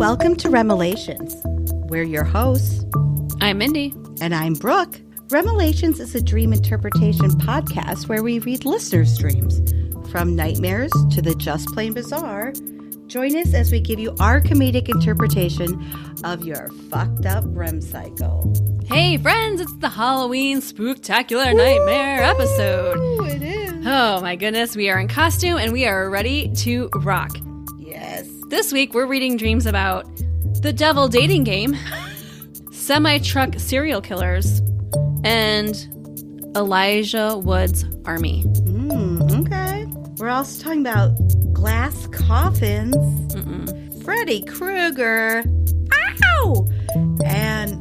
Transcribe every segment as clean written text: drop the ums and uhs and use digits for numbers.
Welcome to Remelations. We're your hosts. I'm Mindy. And I'm Brooke. Remelations is a dream interpretation podcast where we read listeners' dreams. From nightmares to the just plain bizarre, join us as we give you our comedic interpretation of your fucked up REM cycle. Hey friends, it's the Halloween Spooktacular Nightmare episode. It is. Oh my goodness, we are in costume and we are ready to rock. Yes. This week we're reading dreams about the devil dating game, semi-truck serial killers, and Elijah Wood's army. Okay. We're also talking about glass coffins, Freddy Krueger, ow, and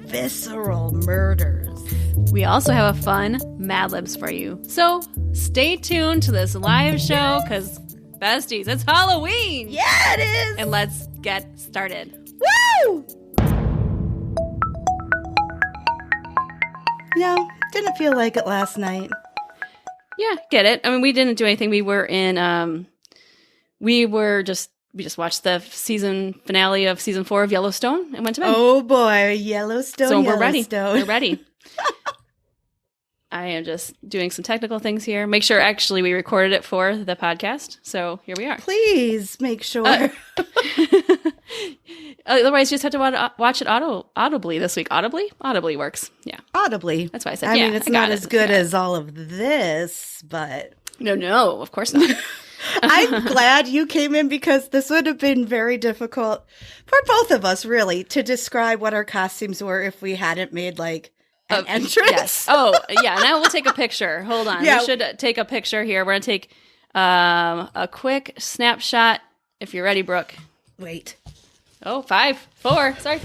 visceral murders. We also have a fun Mad Libs for you. So stay tuned to this live show because, besties, it's Halloween! Yeah, it is! And let's get started. Woo! No, didn't feel like it last night. Yeah, get it. I mean, we didn't do anything. We were in, we just watched the season finale of season 4 of Yellowstone and went to bed. Oh boy, Yellowstone. So we're ready. We're ready. I am just doing some technical things here. Make sure actually we recorded it for the podcast. So here we are. Please make sure. Otherwise, you just have to watch it audibly this week. Audibly works. Yeah. Audibly. That's why I said, I mean, it's not as good as all of this, but. No, of course not. I'm glad you came in because this would have been very difficult for both of us, really, to describe what our costumes were if we hadn't made like an entrance. Yes. Oh, yeah. Now we'll take a picture. Hold on. Yeah. We should take a picture here. We're going to take a quick snapshot. If you're ready, Brooke. Wait. Oh, 5, 4. Sorry.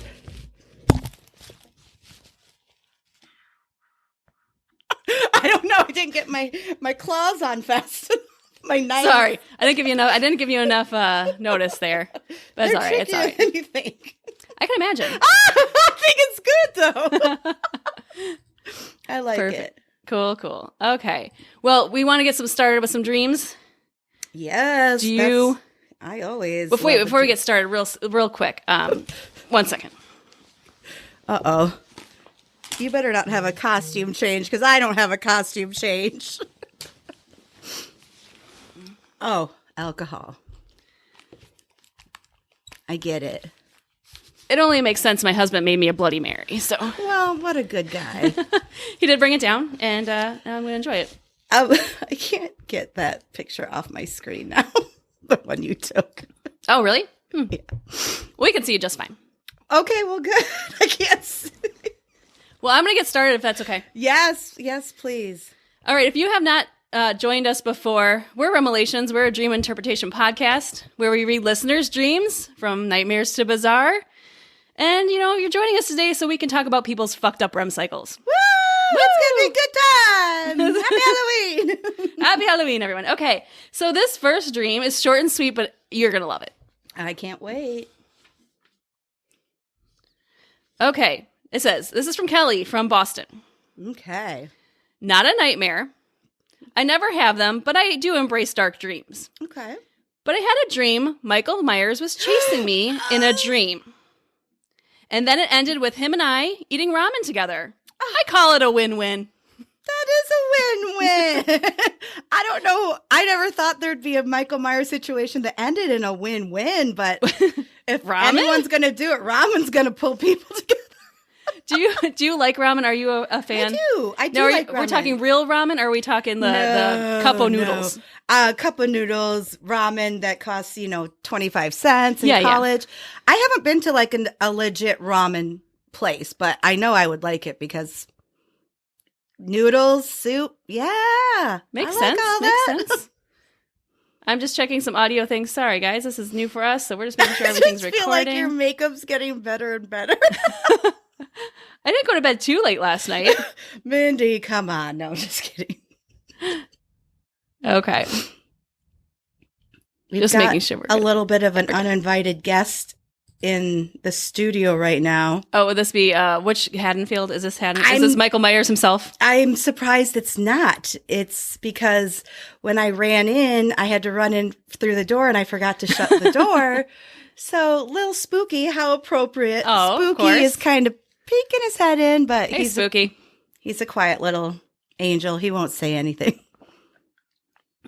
I don't know. I didn't get my claws on fast. My knife. Sorry, I didn't give you enough notice there. But it's all right. It's all right. Anything. I can imagine. I think it's good though. I like it. Cool. Okay. Well, we want to get started with some dreams. Yes. Do you? I always. Before we get started, real quick. 1 second. Uh-oh. You better not have a costume change because I don't have a costume change. Oh, alcohol. I get it. It only makes sense my husband made me a Bloody Mary, so. Well, what a good guy. He did bring it down, and I'm going to enjoy it. I can't get that picture off my screen now. The one you took. Oh, really? Yeah. We can see you just fine. Okay, well, good. I can't see. Well, I'm going to get started if that's okay. Yes, please. All right, if you have not joined us before, we're Remelations. We're a dream interpretation podcast where we read listeners' dreams from nightmares to bizarre. And, you're joining us today so we can talk about people's fucked up REM cycles. Woo! It's going to be a good time. Happy Halloween. Happy Halloween, everyone. Okay, so this first dream is short and sweet, but you're going to love it. I can't wait. Okay, it says, this is from Kelly from Boston. Okay. Not a nightmare. I never have them, but I do embrace dark dreams. Okay. But I had a dream Michael Myers was chasing me in a dream. And then it ended with him and I eating ramen together. I call it a win-win. That is a win-win. I don't know. I never thought there'd be a Michael Myers situation that ended in a win-win, but if anyone's going to do it, ramen's going to pull people together. Do you like ramen? Are you a fan? I do like ramen. We're talking real ramen, or are we talking the cup of noodles? Cup of noodles, ramen that costs, 25 cents in college. Yeah. I haven't been to like a legit ramen place, but I know I would like it because noodles, soup, yeah. Makes sense. Makes sense. I'm just checking some audio things. Sorry, guys. This is new for us, so we're just making sure everything's recording. I feel like your makeup's getting better and better. I didn't go to bed too late last night. Mindy, come on. No, I'm just kidding. Okay. We've just making sure we're good. A little bit of an uninvited guest in the studio right now. Oh, would this be which Haddonfield? Is this Is this Michael Myers himself? I'm surprised it's not. It's because when I ran in, I had to run in through the door and I forgot to shut the door. So, little Spooky, how appropriate. Oh, Spooky is kind of peeking his head in, but hey, Spooky. He's a quiet little angel. He won't say anything.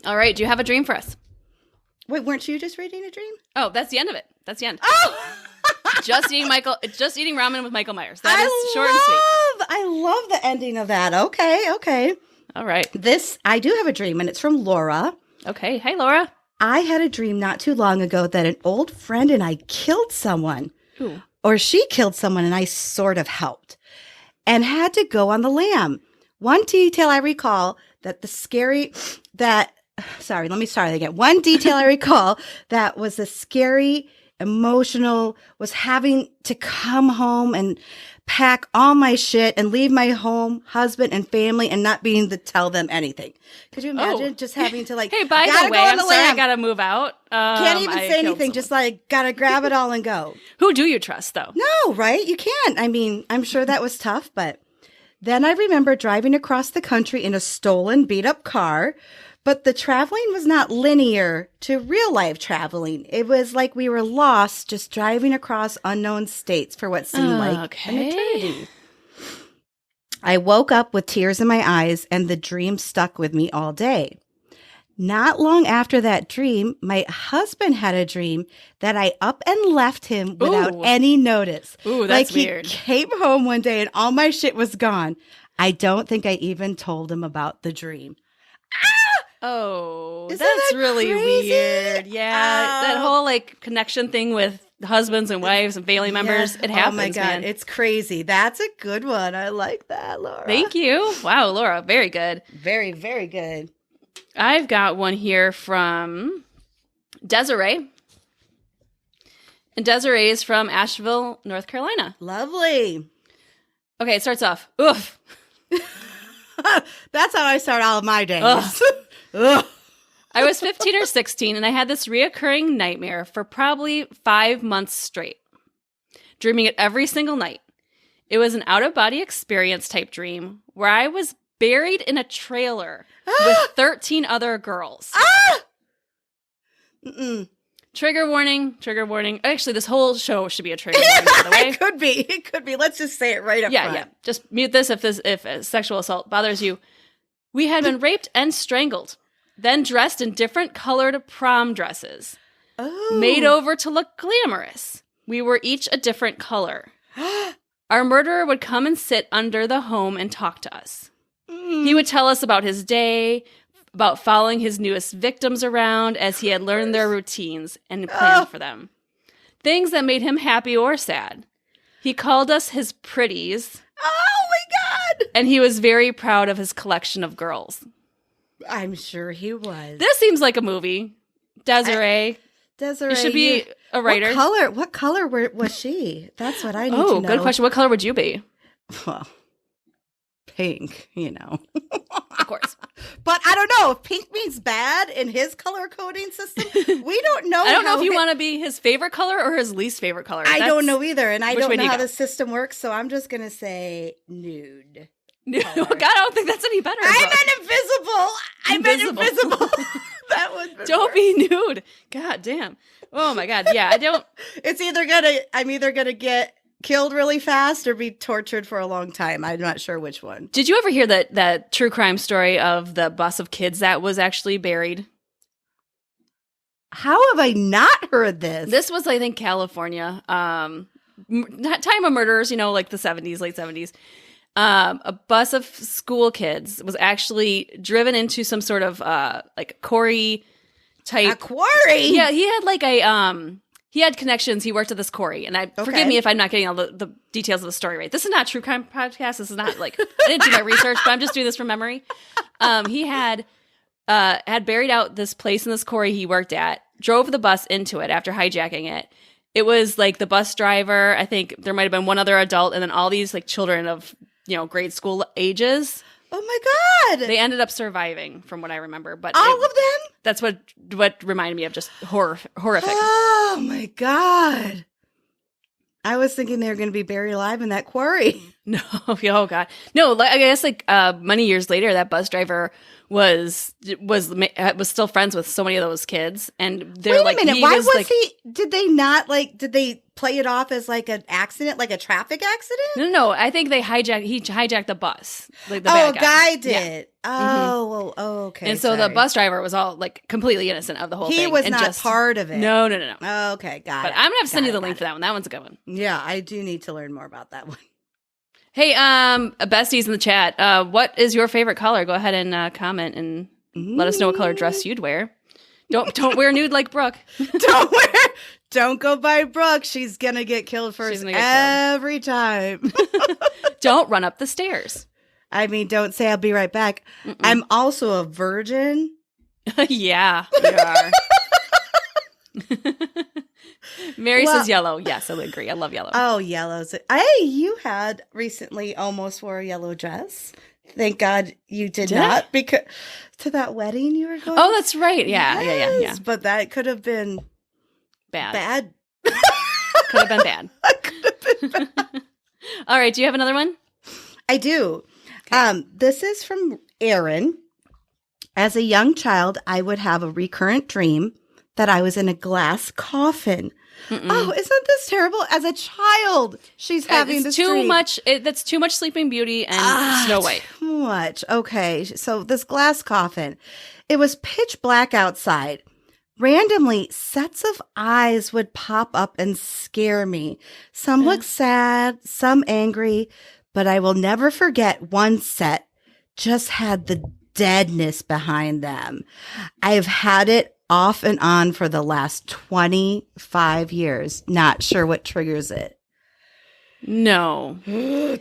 All right. Do you have a dream for us? Wait, weren't you just reading a dream? Oh, that's the end of it. That's the end. Oh! Just eating ramen with Michael Myers. That is short and sweet. I love the ending of that. Okay. All right. I do have a dream, and it's from Laura. Okay. Hey, Laura. I had a dream not too long ago that an old friend and I killed someone. Ooh. Or she killed someone, and I sort of helped. And had to go on the lam. One detail I recall One detail I recall that was a scary, emotional, was having to come home and pack all my shit and leave my home, husband, and family and not being to tell them anything. Could you imagine just having to hey, by the way, I'm sorry, I gotta move out. Can't even say anything, just gotta grab it all and go. Who do you trust, though? No, right? You can't. I mean, I'm sure that was tough, but then I remember driving across the country in a stolen, beat-up car. But the traveling was not linear to real life traveling. It was like we were lost just driving across unknown states for what seemed like an eternity. I woke up with tears in my eyes and the dream stuck with me all day. Not long after that dream, my husband had a dream that I up and left him without any notice. Ooh, that's weird. He came home one day and all my shit was gone. I don't think I even told him about the dream. Oh, Isn't that's that really crazy? weird. Yeah, that whole connection thing with husbands and wives and family members, it happens, Oh my God, man. it's crazy. That's a good one. I like that, Laura. Thank you. Wow, Laura, very good. Very, very good. I've got one here from Desiree. And Desiree is from Asheville, North Carolina. Lovely. Okay, it starts off. Oof. That's how I start all of my days. Ugh. Ugh. I was 15 or 16, and I had this reoccurring nightmare for probably 5 months straight, dreaming it every single night. It was an out-of-body experience type dream where I was buried in a trailer with 13 other girls. Trigger warning, trigger warning. Actually, this whole show should be a trigger warning, by the way. It could be. Let's just say it right up front. Yeah. Just mute this if sexual assault bothers you. We had been raped and strangled, then dressed in different colored prom dresses, made over to look glamorous. We were each a different color. Our murderer would come and sit under the home and talk to us. He would tell us about his day, about following his newest victims around as he had learned their routines and planned for them. Things that made him happy or sad. He called us his pretties. Oh my God! And he was very proud of his collection of girls. I'm sure he was. This seems like a movie. Desiree. You should be a writer. What color was she? That's what I need to know. Oh, good question. What color would you be? Well, pink, Of course. But I don't know if pink means bad in his color coding system. We don't know. I don't know if you want to be his favorite color or his least favorite color. I don't know either, and I don't know how the the system works, so I'm just going to say nude. God, I don't think that's any better. I meant invisible. That would don't be nude. God damn. Oh my God. Yeah, I don't. I'm either gonna get killed really fast or be tortured for a long time. I'm not sure which one. Did you ever hear that true crime story of the bus of kids that was actually buried? How have I not heard this? This was, I think, California. Time of murders, like the 70s, late 70s. A bus of school kids was actually driven into some sort of quarry type. A quarry? Yeah, he had he had connections. He worked at this quarry, and forgive me if I'm not getting all the details of the story right. This is not a true crime podcast. This is not I didn't do my research, but I'm just doing this from memory. He had buried out this place in this quarry he worked at, drove the bus into it after hijacking it. It was like the bus driver. I think there might have been one other adult, and then all these children of grade school ages. Oh my God! They ended up surviving, from what I remember. But all of them? That's what reminded me of just horrific. Oh my God! I was thinking they were going to be buried alive in that quarry. No, oh God, no. I guess many years later, that bus driver was still friends with so many of those kids, and they're Wait a minute, why was like, he? Did they not did they play it off as like an accident, like a traffic accident? No. I think he hijacked the bus. Like the a bad guy did. Yeah. Oh, okay. And so the bus driver was all like completely innocent of the whole thing. He was and not part of it. No. Okay, got it. But I'm gonna have to send you the link for that one. That one's a good one. Yeah, I do need to learn more about that one. Hey, besties in the chat, what is your favorite color? Go ahead and comment and let us know what color dress you'd wear. Don't wear nude like Brooke. Don't go by Brooke. She's gonna get killed first every time. Don't run up the stairs. I mean, don't say I'll be right back. Mm-mm. I'm also a virgin. Yeah, you are. Mary says yellow. Yes, I would agree. I love yellow. Oh, yellow's. Hey, you had recently almost wore a yellow dress. Thank God you did not, because to that wedding you were going. Oh, that's right. Yeah, yes, yeah. But that could have been bad. Could have been bad. Could have been bad. All right. Do you have another one? I do. Okay. This is from Aaron. As a young child, I would have a recurrent dream that I was in a glass coffin. Mm-mm. Oh, isn't this terrible? As a child, she's having this dream. That's too much Sleeping Beauty and Snow White. Too much. Okay, so this glass coffin. It was pitch black outside. Randomly, sets of eyes would pop up and scare me. Some looked sad, some angry, but I will never forget one set just had the deadness behind them. I've had it off and on for the last 25 years. Not sure what triggers it. No. 25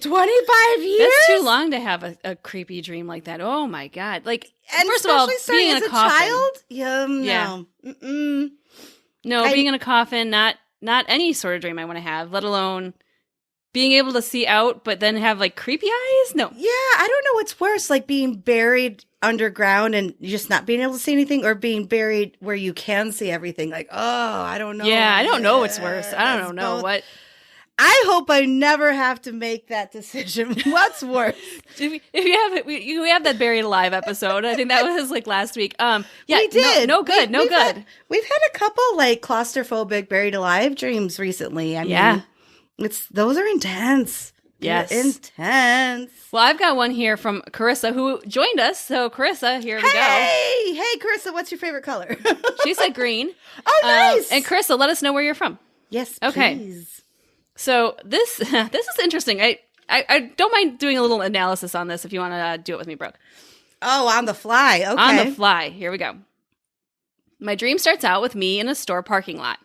years? That's too long to have a creepy dream like that. Oh my God. Like, and first of all, being in a coffin. Child? No. Mm-mm. No, being in a coffin, not any sort of dream I want to have, let alone being able to see out, but then have like creepy eyes? No. Yeah, I don't know what's worse, like being buried underground and just not being able to see anything, or being buried where you can see everything. Like, I don't know. Yeah, I don't know what's worse. I don't know what. I hope I never have to make that decision. What's worse? If you have it, we have that Buried Alive episode. I think that was like last week. Yeah, we did. No good. We've had a couple like claustrophobic Buried Alive dreams recently. I mean, those are intense. Yes. They're intense. Well, I've got one here from Carissa, who joined us. So, Carissa, here we go. Hey, Carissa, what's your favorite color? She said green. Oh, nice. And Carissa, let us know where you're from. Yes, okay. Please. So this is interesting. I don't mind doing a little analysis on this if you want to do it with me, Brooke. Oh, on the fly. Okay. On the fly. Here we go. My dream starts out with me in a store parking lot.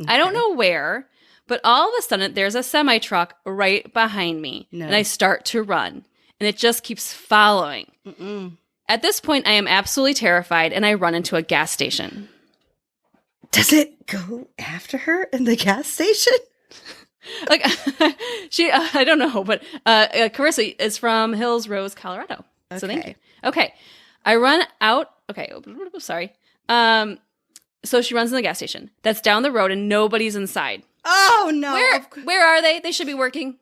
Okay. I don't know where, but all of a sudden there's a semi-truck right behind me. No. And I start to run. And it just keeps following. Mm-mm. At this point, I am absolutely terrified, and I run into a gas station. Does it go after her in the gas station? Like I don't know, but Carissa is from Hills Rose, Colorado. Okay. So thank you. Okay, I run out. Okay, sorry. So she runs in the gas station that's down the road, and nobody's inside. Oh no! Where are they? They should be working.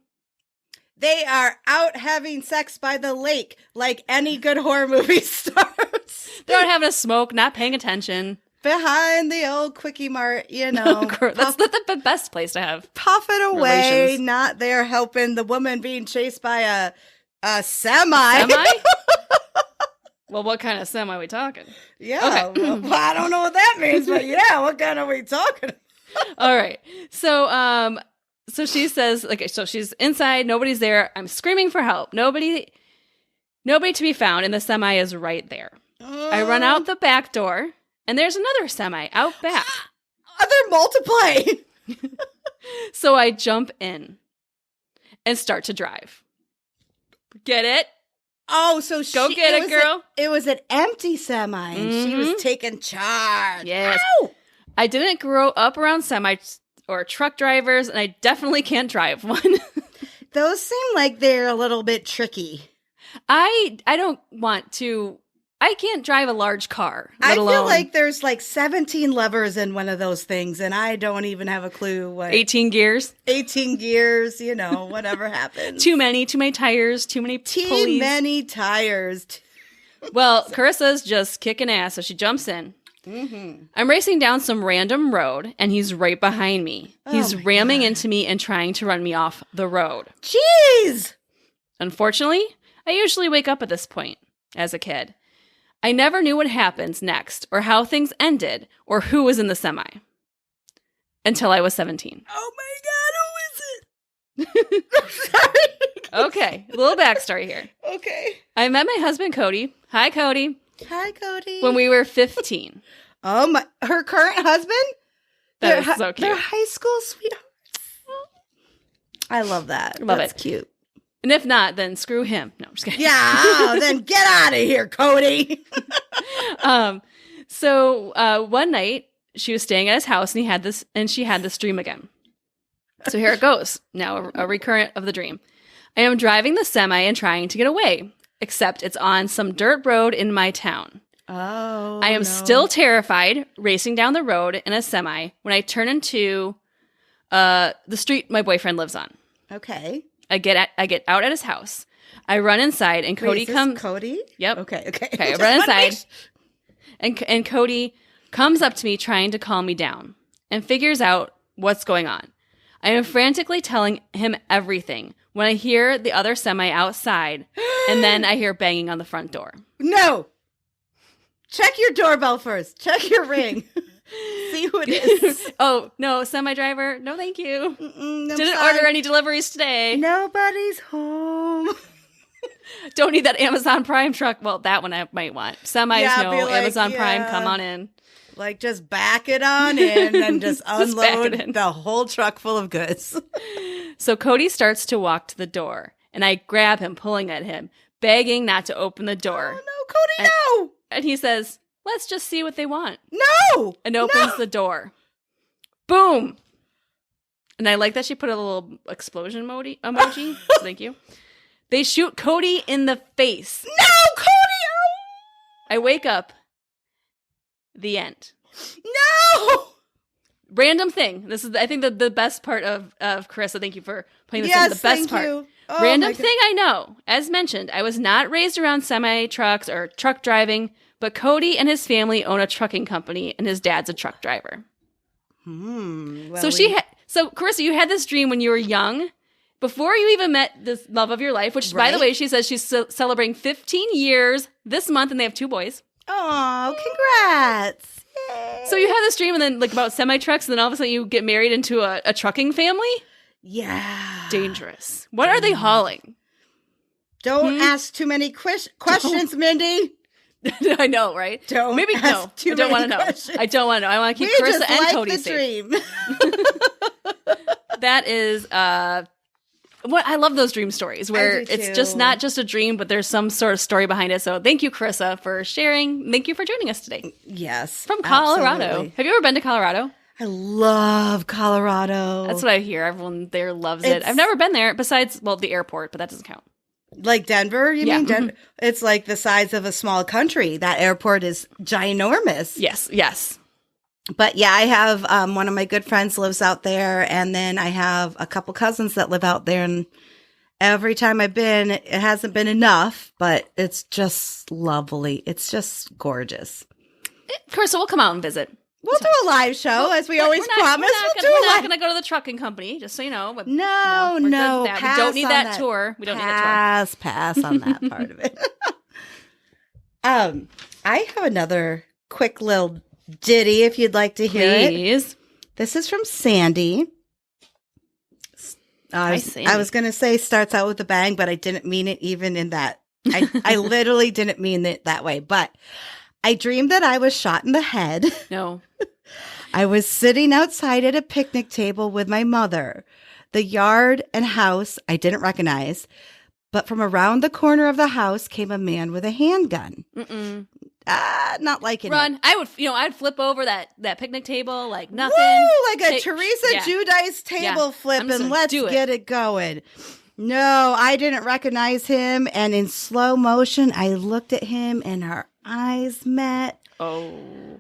They are out having sex by the lake, like any good horror movie starts. They're out having a smoke, not paying attention. Behind the old Quickie Mart, That's the best place to have. Puffing away, relations. Not there helping the woman being chased by a semi. Semi? Well, what kind of semi are we talking? Yeah, okay. Well, I don't know what that means, but yeah, what kind are we talking about? All right. So she says, so she's inside, nobody's there. I'm screaming for help. Nobody to be found, and the semi is right there. I run out the back door. And there's another semi out back. They're multiplying. So I jump in and start to drive. Get it? Oh, so go get it, girl. It was an empty semi, and she was taking charge. Yes. Ow! I didn't grow up around semis or truck drivers, and I definitely can't drive one. Those seem like they're a little bit tricky. I don't want to. I can't drive a large car. I feel like there's like 17 levers in one of those things, and I don't even have a clue what. 18 gears. 18 gears, whatever happens. Too many tires, too many pulleys. Too many tires. Well, Carissa's just kicking ass, so she jumps in. Mm-hmm. I'm racing down some random road, and he's right behind me. He's ramming into me and trying to run me off the road. Jeez! Unfortunately, I usually wake up at this point as a kid. I never knew what happens next, or how things ended, or who was in the semi. Until I was 17. Oh my God, who is it? Sorry. Okay, a little backstory here. Okay. I met my husband, Cody. Hi, Cody. Hi, Cody. When we were 15. Oh my! Her current husband? That is so cute. They're high school sweethearts. I love that. That's cute. And if not, then screw him. No, I'm just kidding. Yeah, then get out of here, Cody. So one night she was staying at his house, and she had this dream again. So here it goes. Now a recurrent of the dream. I am driving the semi and trying to get away, except it's on some dirt road in my town. Oh, I am still terrified, racing down the road in a semi when I turn into the street my boyfriend lives on. Okay. I get out at his house. I run inside, and Cody comes. Cody? Yep. Okay. I run inside, and Cody comes up to me trying to calm me down and figures out what's going on. I am frantically telling him everything when I hear the other semi outside, and then I hear banging on the front door. No. Check your doorbell first. Check your ring. See who it is. Oh, no, semi-driver. No, thank you. Didn't sorry. order any deliveries today. Nobody's home. Don't need that Amazon Prime truck. Well, that one I might want. Semis, no. Amazon Prime, come on in. Like, just back it on in and just unload the whole truck full of goods. So Cody starts to walk to the door, and I grab him, pulling at him, begging not to open the door. Oh, no, Cody, no! And he says, let's just see what they want. No! And opens the door. Boom! And I like that she put a little explosion emoji. So thank you. They shoot Cody in the face. No, Cody! I wake up. The end. No! Random thing. This is, I think, the best part of Carissa. Thank you for putting this in. The best part. You. Oh, Random thing I know. As mentioned, I was not raised around semi-trucks or truck driving, but Cody and his family own a trucking company, and his dad's a truck driver. Well, So Carissa, you had this dream when you were young, before you even met this love of your life, which, by the way, she says she's celebrating 15 years this month, and they have 2 boys. Oh, congrats. Yay. So you have this dream and then about semi-trucks, and then all of a sudden you get married into a trucking family? Yeah. Dangerous. What are they hauling? Don't ask too many questions, Mindy. I know, right? I don't want to know. I don't want to know. I want to keep Carissa and Cody safe. Dream. That is what I love, those dream stories where it's just not just a dream, but there's some sort of story behind it. So thank you, Carissa, for sharing. Thank you for joining us today. Yes. From Colorado. Absolutely. Have you ever been to Colorado? I love Colorado. That's what I hear. Everyone there loves it. I've never been there besides, the airport, but that doesn't count. Like Denver? You mean Denver? It's like the size of a small country. That airport is ginormous. Yes. But yeah, I have one of my good friends lives out there, and then I have a couple cousins that live out there, and every time I've been, it hasn't been enough, but it's just lovely. It's just gorgeous. Carissa, we'll come out and visit. We'll do a live show, as we always promise. We're not going to go to the trucking company, just so you know. No. We don't need that tour. We don't need that tour. Pass on that part of it. I have another quick little ditty if you'd like to hear it. This is from Sandy. I was going to say starts out with a bang, but I didn't mean it even in that. I literally didn't mean it that way, but I dreamed that I was shot in the head. No. I was sitting outside at a picnic table with my mother. The yard and house I didn't recognize, but from around the corner of the house came a man with a handgun. Not liking it. Run. I'd flip over that picnic table like nothing. Woo, like a Teresa Giudice table flip, and let's get it going. No, I didn't recognize him, and in slow motion, I looked at him, and eyes met. Oh.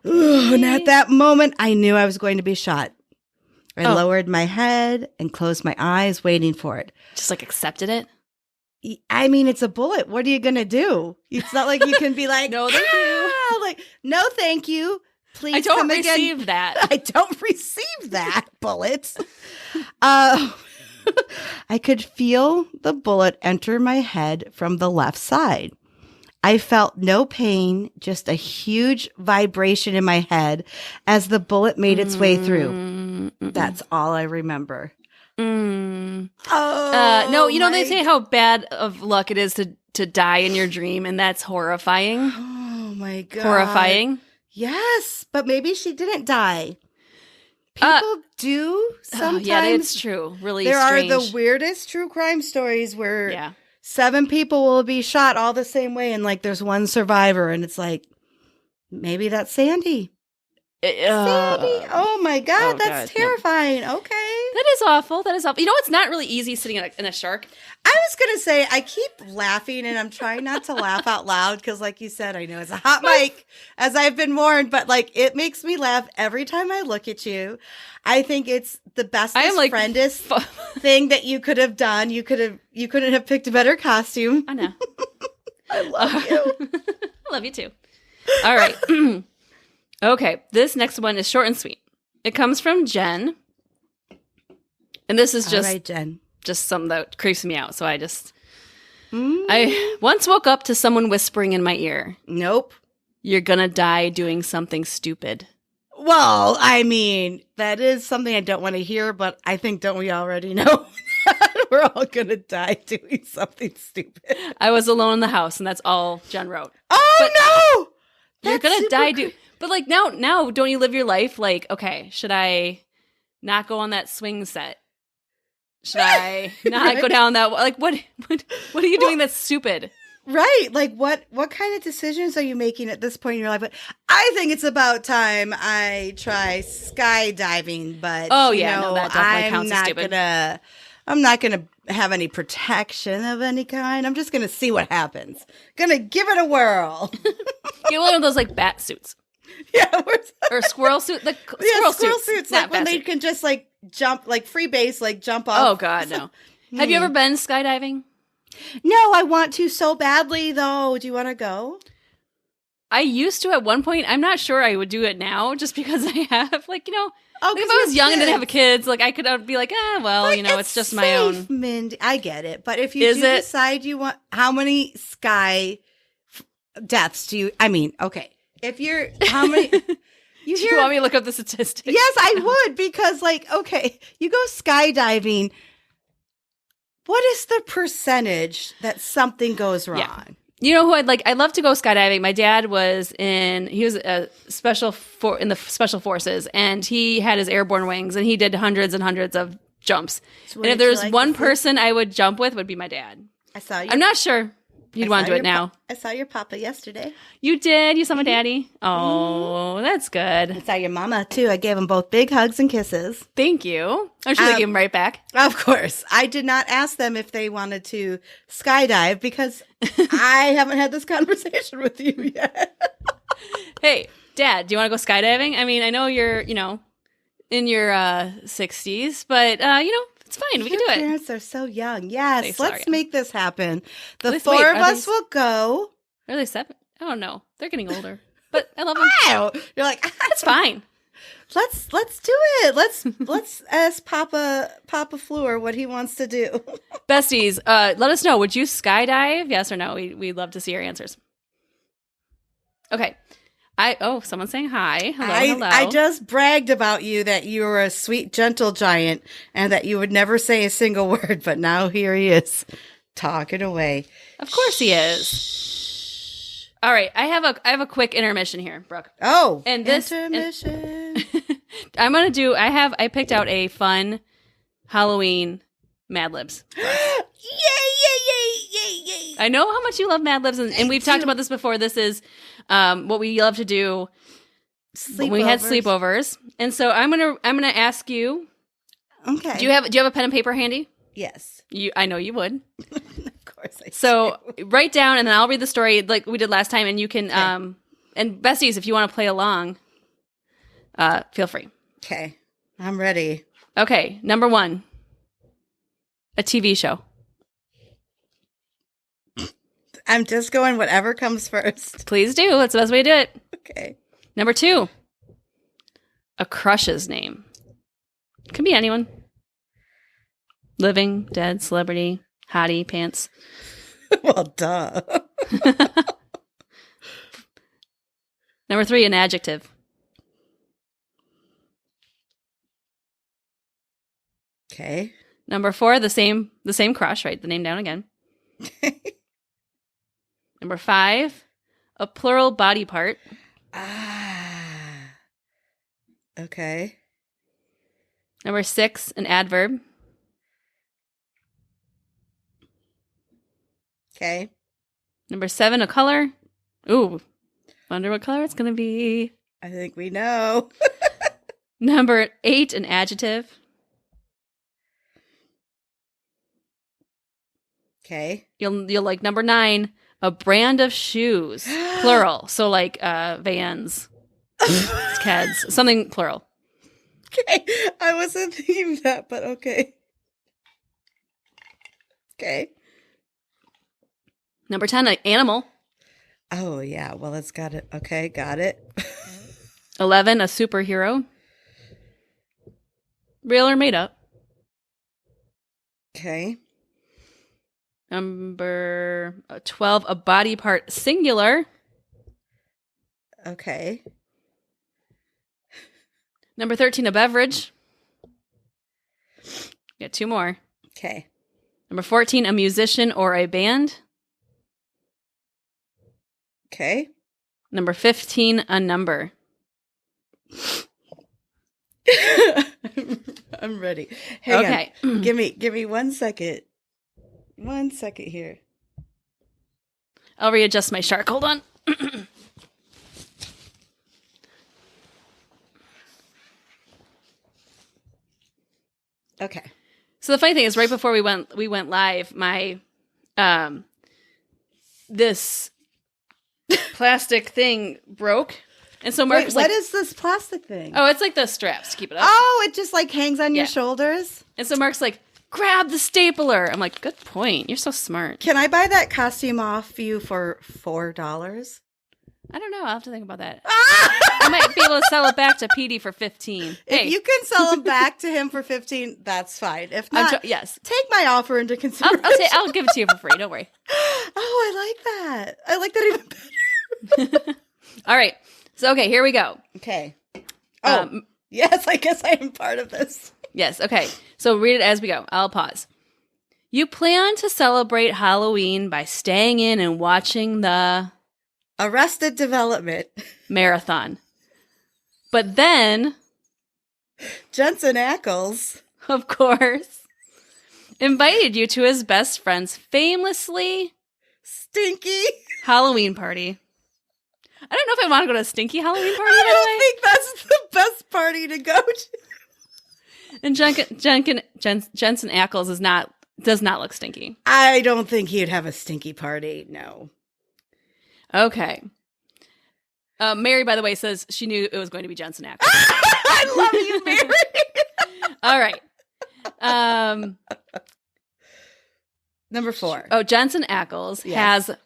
Ooh, and at that moment, I knew I was going to be shot. I lowered my head and closed my eyes, waiting for it. Just like accepted it? I mean, it's a bullet. What are you going to do? It's not like you can be like, no, thank you. Like, no, thank you. Please I don't come receive again. that. I don't receive that bullet. I could feel the bullet enter my head from the left side. I felt no pain, just a huge vibration in my head as the bullet made its way through. That's all I remember. Oh, no, they say how bad of luck it is to die in your dream, and that's horrifying. Oh my God. Horrifying. Yes, but maybe she didn't die. People do sometimes. Yeah, it's true. Really there strange. are the weirdest true crime stories where 7 people will be shot all the same way, and like there's one survivor, and it's like, maybe that's Sandy. Sandy. Oh my God, that's terrifying. No. Okay. That is awful. You know, it's not really easy sitting in a shark. I was going to say, I keep laughing and I'm trying not to laugh out loud because like you said, I know it's a hot mic as I've been warned, but like it makes me laugh every time I look at you. I think it's the best friendest thing that you could have done. You couldn't have picked a better costume. I know. I love you. I love you too. All right. Okay, this next one is short and sweet. It comes from Jen. And this is just, all right, Jen. Just something that creeps me out. So I once woke up to someone whispering in my ear. Nope. You're gonna die doing something stupid. Well, I mean, that is something I don't want to hear, but I think, don't we already know? We're all gonna die doing something stupid. I was alone in the house, and that's all Jen wrote. Oh, no! You're gonna die But like now, don't you live your life like, okay, should I not go on that swing set? Should I not go down that? Like, what are you doing that's stupid? Right. Like, what kind of decisions are you making at this point in your life? But I think it's about time I try skydiving. But that definitely counts as stupid. I'm not gonna have any protection of any kind. I'm just gonna see what happens. Gonna give it a whirl. Get one of those like bat suits. Yeah, or squirrel suit. Squirrel suits. Like when they can just like jump, like free base, like jump off. Oh God, no. Have you ever been skydiving? No, I want to so badly though. Do you want to go? I used to at one point. I'm not sure I would do it now, just because I have like if I was young and didn't have kids, like I could be like, it's just my own. Mindy, I get it, but if you decide you want, how many sky deaths do you? I mean, okay. If you're, how many? Do you want me to look up the statistics? Yes, I would, because like, okay, you go skydiving. What is the percentage that something goes wrong? Yeah. You know who I'd love to go skydiving. My dad was in the special forces, and he had his airborne wings, and he did hundreds and hundreds of jumps. So and if there's one person I would jump with, would be my dad. I saw you. I'm not sure. You'd want to do it now. I saw your papa yesterday. You did? You saw my daddy? Oh, that's good. I saw your mama, too. I gave them both big hugs and kisses. Thank you. I'm sure they gave them right back. Of course. I did not ask them if they wanted to skydive because I haven't had this conversation with you yet. Hey, Dad, do you want to go skydiving? I mean, I know you're, in your 60s, but, it's fine. We can do it. Your parents are so young. Yes, let's make this happen. The four of us will go. Are they 7? Oh, no. They're getting older. But I love them. Wow. You're like, it's fine. Let's do it. Let's ask Papa Fleur what he wants to do. Besties, let us know. Would you skydive? Yes or no? We'd love to see your answers. Okay. Someone's saying hi. Hello. I just bragged about you that you were a sweet, gentle giant and that you would never say a single word, but now here he is talking away. Of course he is. All right, I have a quick intermission here, Brooke. Oh, and this intermission. I picked out a fun Halloween Mad Libs. Yay! I know how much you love Mad Libs, and we've talked about this before. This is what we love to do when we had sleepovers. And so I'm gonna ask you. Okay. Do you have a pen and paper handy? Yes. I know you would. Of course. course I So do. write down, and then I'll read the story like we did last time, and you can, and besties, if you want to play along, feel free. Okay. I'm ready. Okay, number 1, a TV show. I'm just going whatever comes first. Please do. That's the best way to do it. Okay. Number 2, a crush's name. Could be anyone. Living, dead, celebrity, hottie, pants. Well, duh. Number 3, an adjective. Okay. Number 4, the same crush. Write the name down again. Number 5, a plural body part. Okay. Number 6, an adverb. Okay. Number 7, a color. Ooh, wonder what color it's going to be. I think we know. Number 8, an adjective. Okay. You'll like number 9, a brand of shoes. Plural. So like Vans, Keds, something plural. Okay. I wasn't thinking of that, but okay. Okay. Number 10, an animal. Oh, yeah. Well, it's got it. Okay. Got it. 11, a superhero. Real or made up. Okay. Number 12, a body part singular. Okay. Number 13, a beverage. Got 2 more. Okay. Number 14, a musician or a band. Okay. Number 15, a number. I'm ready. Hang Okay. on. Give me 1 second. 1 second here. I'll readjust my shark. Hold on. Okay. So the funny thing is, right before we went live, my this plastic thing broke, and so Mark Wait, was what like, is this plastic thing? "Oh, it's like the straps to keep it up." Oh, it just like hangs on Yeah. your shoulders? And so Mark's like, "Grab the stapler." I'm like, "Good point. You're so smart." Can I buy that costume off you for $4? I don't know. I'll have to think about that. I might be able to sell it back to Petey for 15. If you can sell them back to him for 15, that's fine. If not, yes, take my offer into consideration. I'll give it to you for free. Don't worry. Oh, I like that. I like that even better. All right. So okay, here we go. Okay. Oh, yes. I guess I am part of this. Yes. Okay. So read it as we go. I'll pause. You plan to celebrate Halloween by staying in and watching the Arrested Development. marathon. But then, Jensen Ackles. of course, invited you to his best friend's famously Stinky. Halloween party. I don't know if I want to go to a stinky Halloween party. I by the way. don't think that's the best party to go to. And Jensen Ackles does not look stinky. I don't think he'd have a stinky party. No. Okay. Mary, by the way, says she knew it was going to be Jensen Ackles. I love you, Mary. All right. Number 4. Oh, Jensen Ackles Yes. has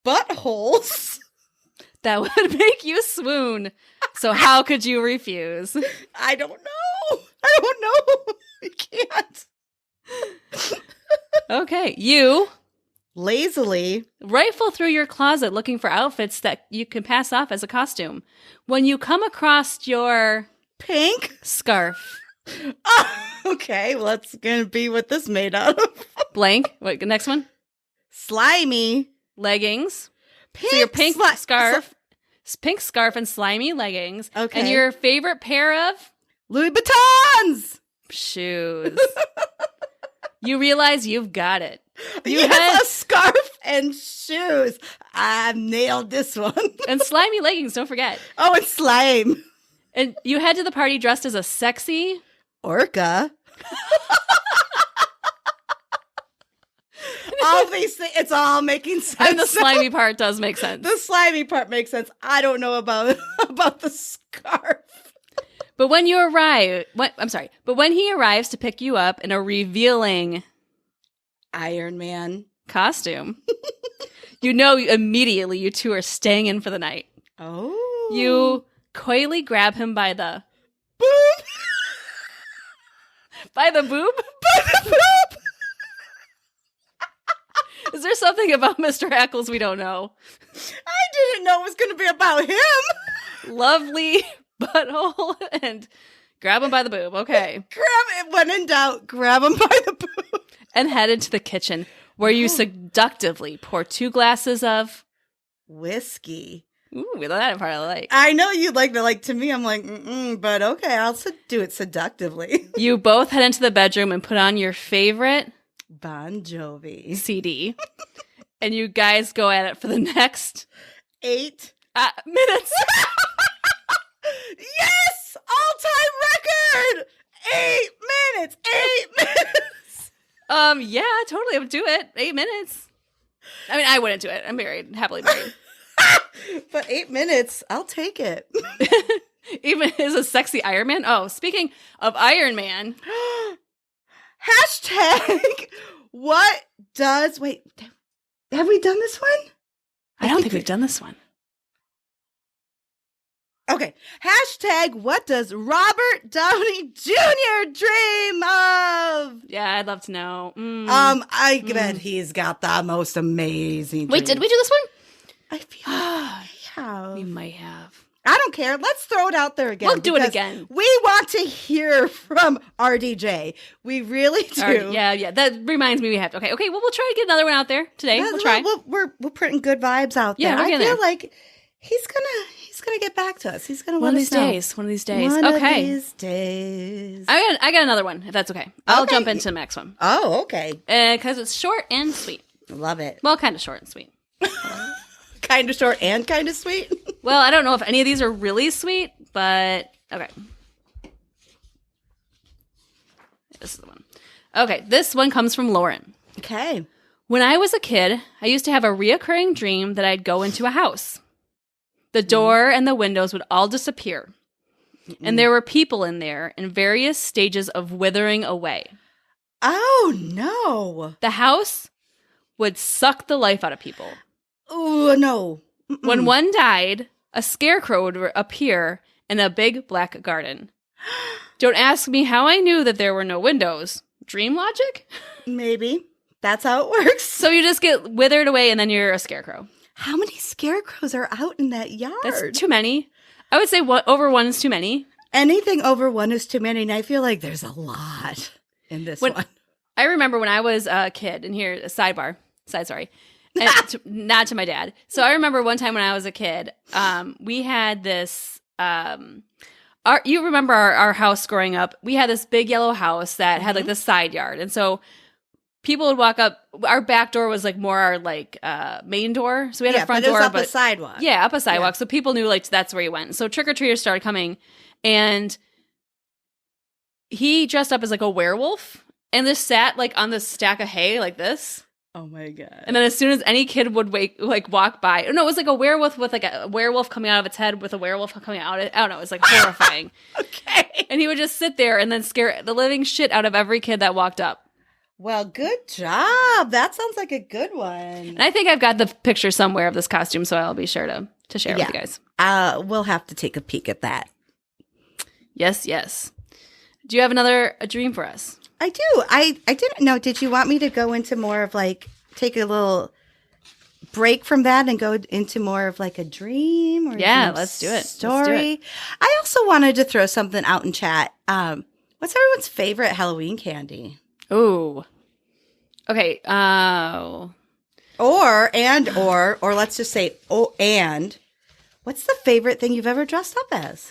buttholes. that would make you swoon. So how could you refuse? I don't know. I don't know. I can't. Okay. You Lazily rifle through your closet looking for outfits that you can pass off as a costume. When you come across your pink scarf, okay, well, that's gonna be what this made out of. blank. What, next one? Slimy Leggings. pink. So your pink scarf and slimy leggings. Okay. And your favorite pair of Louis Vuittons. shoes. You realize you've got it. You Yes, a scarf and shoes. I nailed this one. and slimy leggings, don't forget. Oh, and slime. And you head to the party dressed as a sexy Orca. All these things, it's all making sense. And the slimy part does make sense. The slimy part makes sense. I don't know about the scarf. But when you arrive, but when he arrives to pick you up in a revealing Iron Man costume, you know immediately you two are staying in for the night. Oh. You coyly grab him by the boob. By the boob? By the boob. Is there something about Mr. Ackles we don't know? I didn't know it was going to be about him. Lovely butthole and grab him by the boob. Okay. Grab it. When in doubt, grab him by the boob. And head into the kitchen where you seductively pour 2 glasses of whiskey. Ooh, that part I like. I know you like that. Like, to me, I'm like, but okay, I'll do it seductively. You both head into the bedroom and put on your favorite Bon Jovi CD. And you guys go at it for the next 8 minutes. Yes! All-time record! 8 minutes! 8 minutes! Yeah, totally. I would do it. 8 minutes. I mean, I wouldn't do it. I'm married, happily married. But 8 minutes, I'll take it. Even as a sexy Iron Man. Oh, speaking of Iron Man. Hashtag, what does, wait, have we done this one? I don't think we've done this one. Okay. Hashtag, what does Robert Downey Jr. dream of? Yeah, I'd love to know. I bet he's got the most amazing Wait, dreams. did we do this one? I feel like we have. We might have. I don't care. Let's throw it out there again. We'll do it again. We want to hear from RDJ. We really do. Yeah. That reminds me we have to. Okay. Well, we'll try to get another one out there today. We'll try. We're putting good vibes out there. Yeah, we're I getting feel there. like he's gonna get back to us. He's gonna One let of us these know. days. One of these days. One Okay. of these days. I got another one, if that's okay. I'll Okay. jump into the next one. Oh, okay. Because it's short and sweet. Love it. Well, kind of short and sweet. Kind of short and kind of sweet. Well, I don't know if any of these are really sweet, but okay. This is the one. Okay, this one comes from Lauren. Okay. When I was a kid, I used to have a reoccurring dream that I'd go into a house. The door and the windows would all disappear. And there were people in there in various stages of withering away. Oh, no. The house would suck the life out of people. Oh, no. When one died, a scarecrow would appear in a big black garden. Don't ask me how I knew that there were no windows. Dream logic? Maybe. That's how it works. So you just get withered away and then you're a scarecrow. How many scarecrows are out in that yard? That's too many. I would say over one is too many. Anything over one is too many, and I feel like there's a lot in this one. I remember when I was a kid, and here, side story, and not to my dad. So I remember one time when I was a kid, we had this, you remember our house growing up, we had this big yellow house that had like this side yard, and so people would walk up. Our back door was like more our like main door, so we had a front but it was door, up a sidewalk. Yeah, up a sidewalk, so people knew like that's where you went. So trick or treaters started coming, and he dressed up as like a werewolf, and just sat like on this stack of hay like this. Oh my god! And then as soon as any kid would walk by, no, it was like a werewolf with like a werewolf coming out of its head with a werewolf coming out. I don't know. It was like horrifying. Okay. And he would just sit there and then scare the living shit out of every kid that walked up. Well, good job. That sounds like a good one. And I think I've got the picture somewhere of this costume, so I'll be sure to share it with you guys. We'll have to take a peek at that. Yes. Do you have a dream for us? I do. I didn't know. Did you want me to go into more of like, take a little break from that and go into more of like a dream? Or Yeah, let's do it. Story. Let's do it. I also wanted to throw something out in chat. What's everyone's favorite Halloween candy? Ooh. Okay. Or let's just say, what's the favorate thing you've ever dressed up as?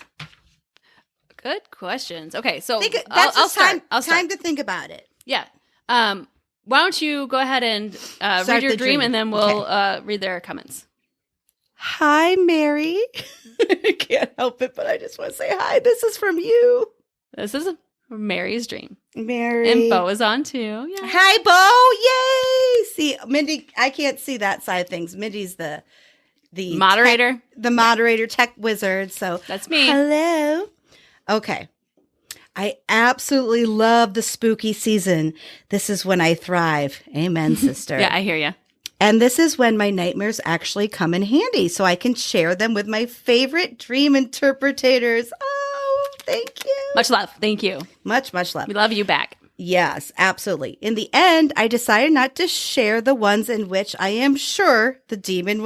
Good questions. Okay, so I'll start. I'll start. Time to think about it. Yeah. Why don't you go ahead and read your dream, and then we'll read their comments. Hi, Mary. I can't help it, but I just want to say hi. This is from you. This is Mary's dream. Mary. And Bo is on too. Yeah. Hi, Bo. Yay. see Mindy. I can't see that side of things. Mindy's the moderator, tech wizard. So that's me. Hello. Okay. I absolutely love the spooky season. This is when I thrive. Amen, sister. Yeah, I hear you. And this is when my nightmares actually come in handy, so I can share them with my favorite dream interpreters. Oh, thank you. Much love. Thank you. Much love. We love you back. Yes, absolutely. In the end, I decided not to share the ones in which I am sure the demon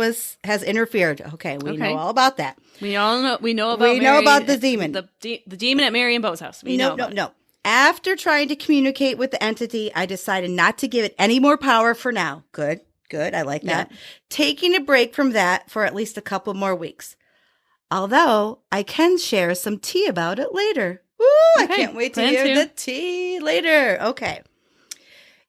has interfered. Okay, we know all about that. We know about the demon. The demon at Mary and Bo's house. No. After trying to communicate with the entity, I decided not to give it any more power for now. Good. I like that. Taking a break from that for at least a couple more weeks. Although I can share some tea about it later. Woo, I can't wait to hear the tea later. Okay.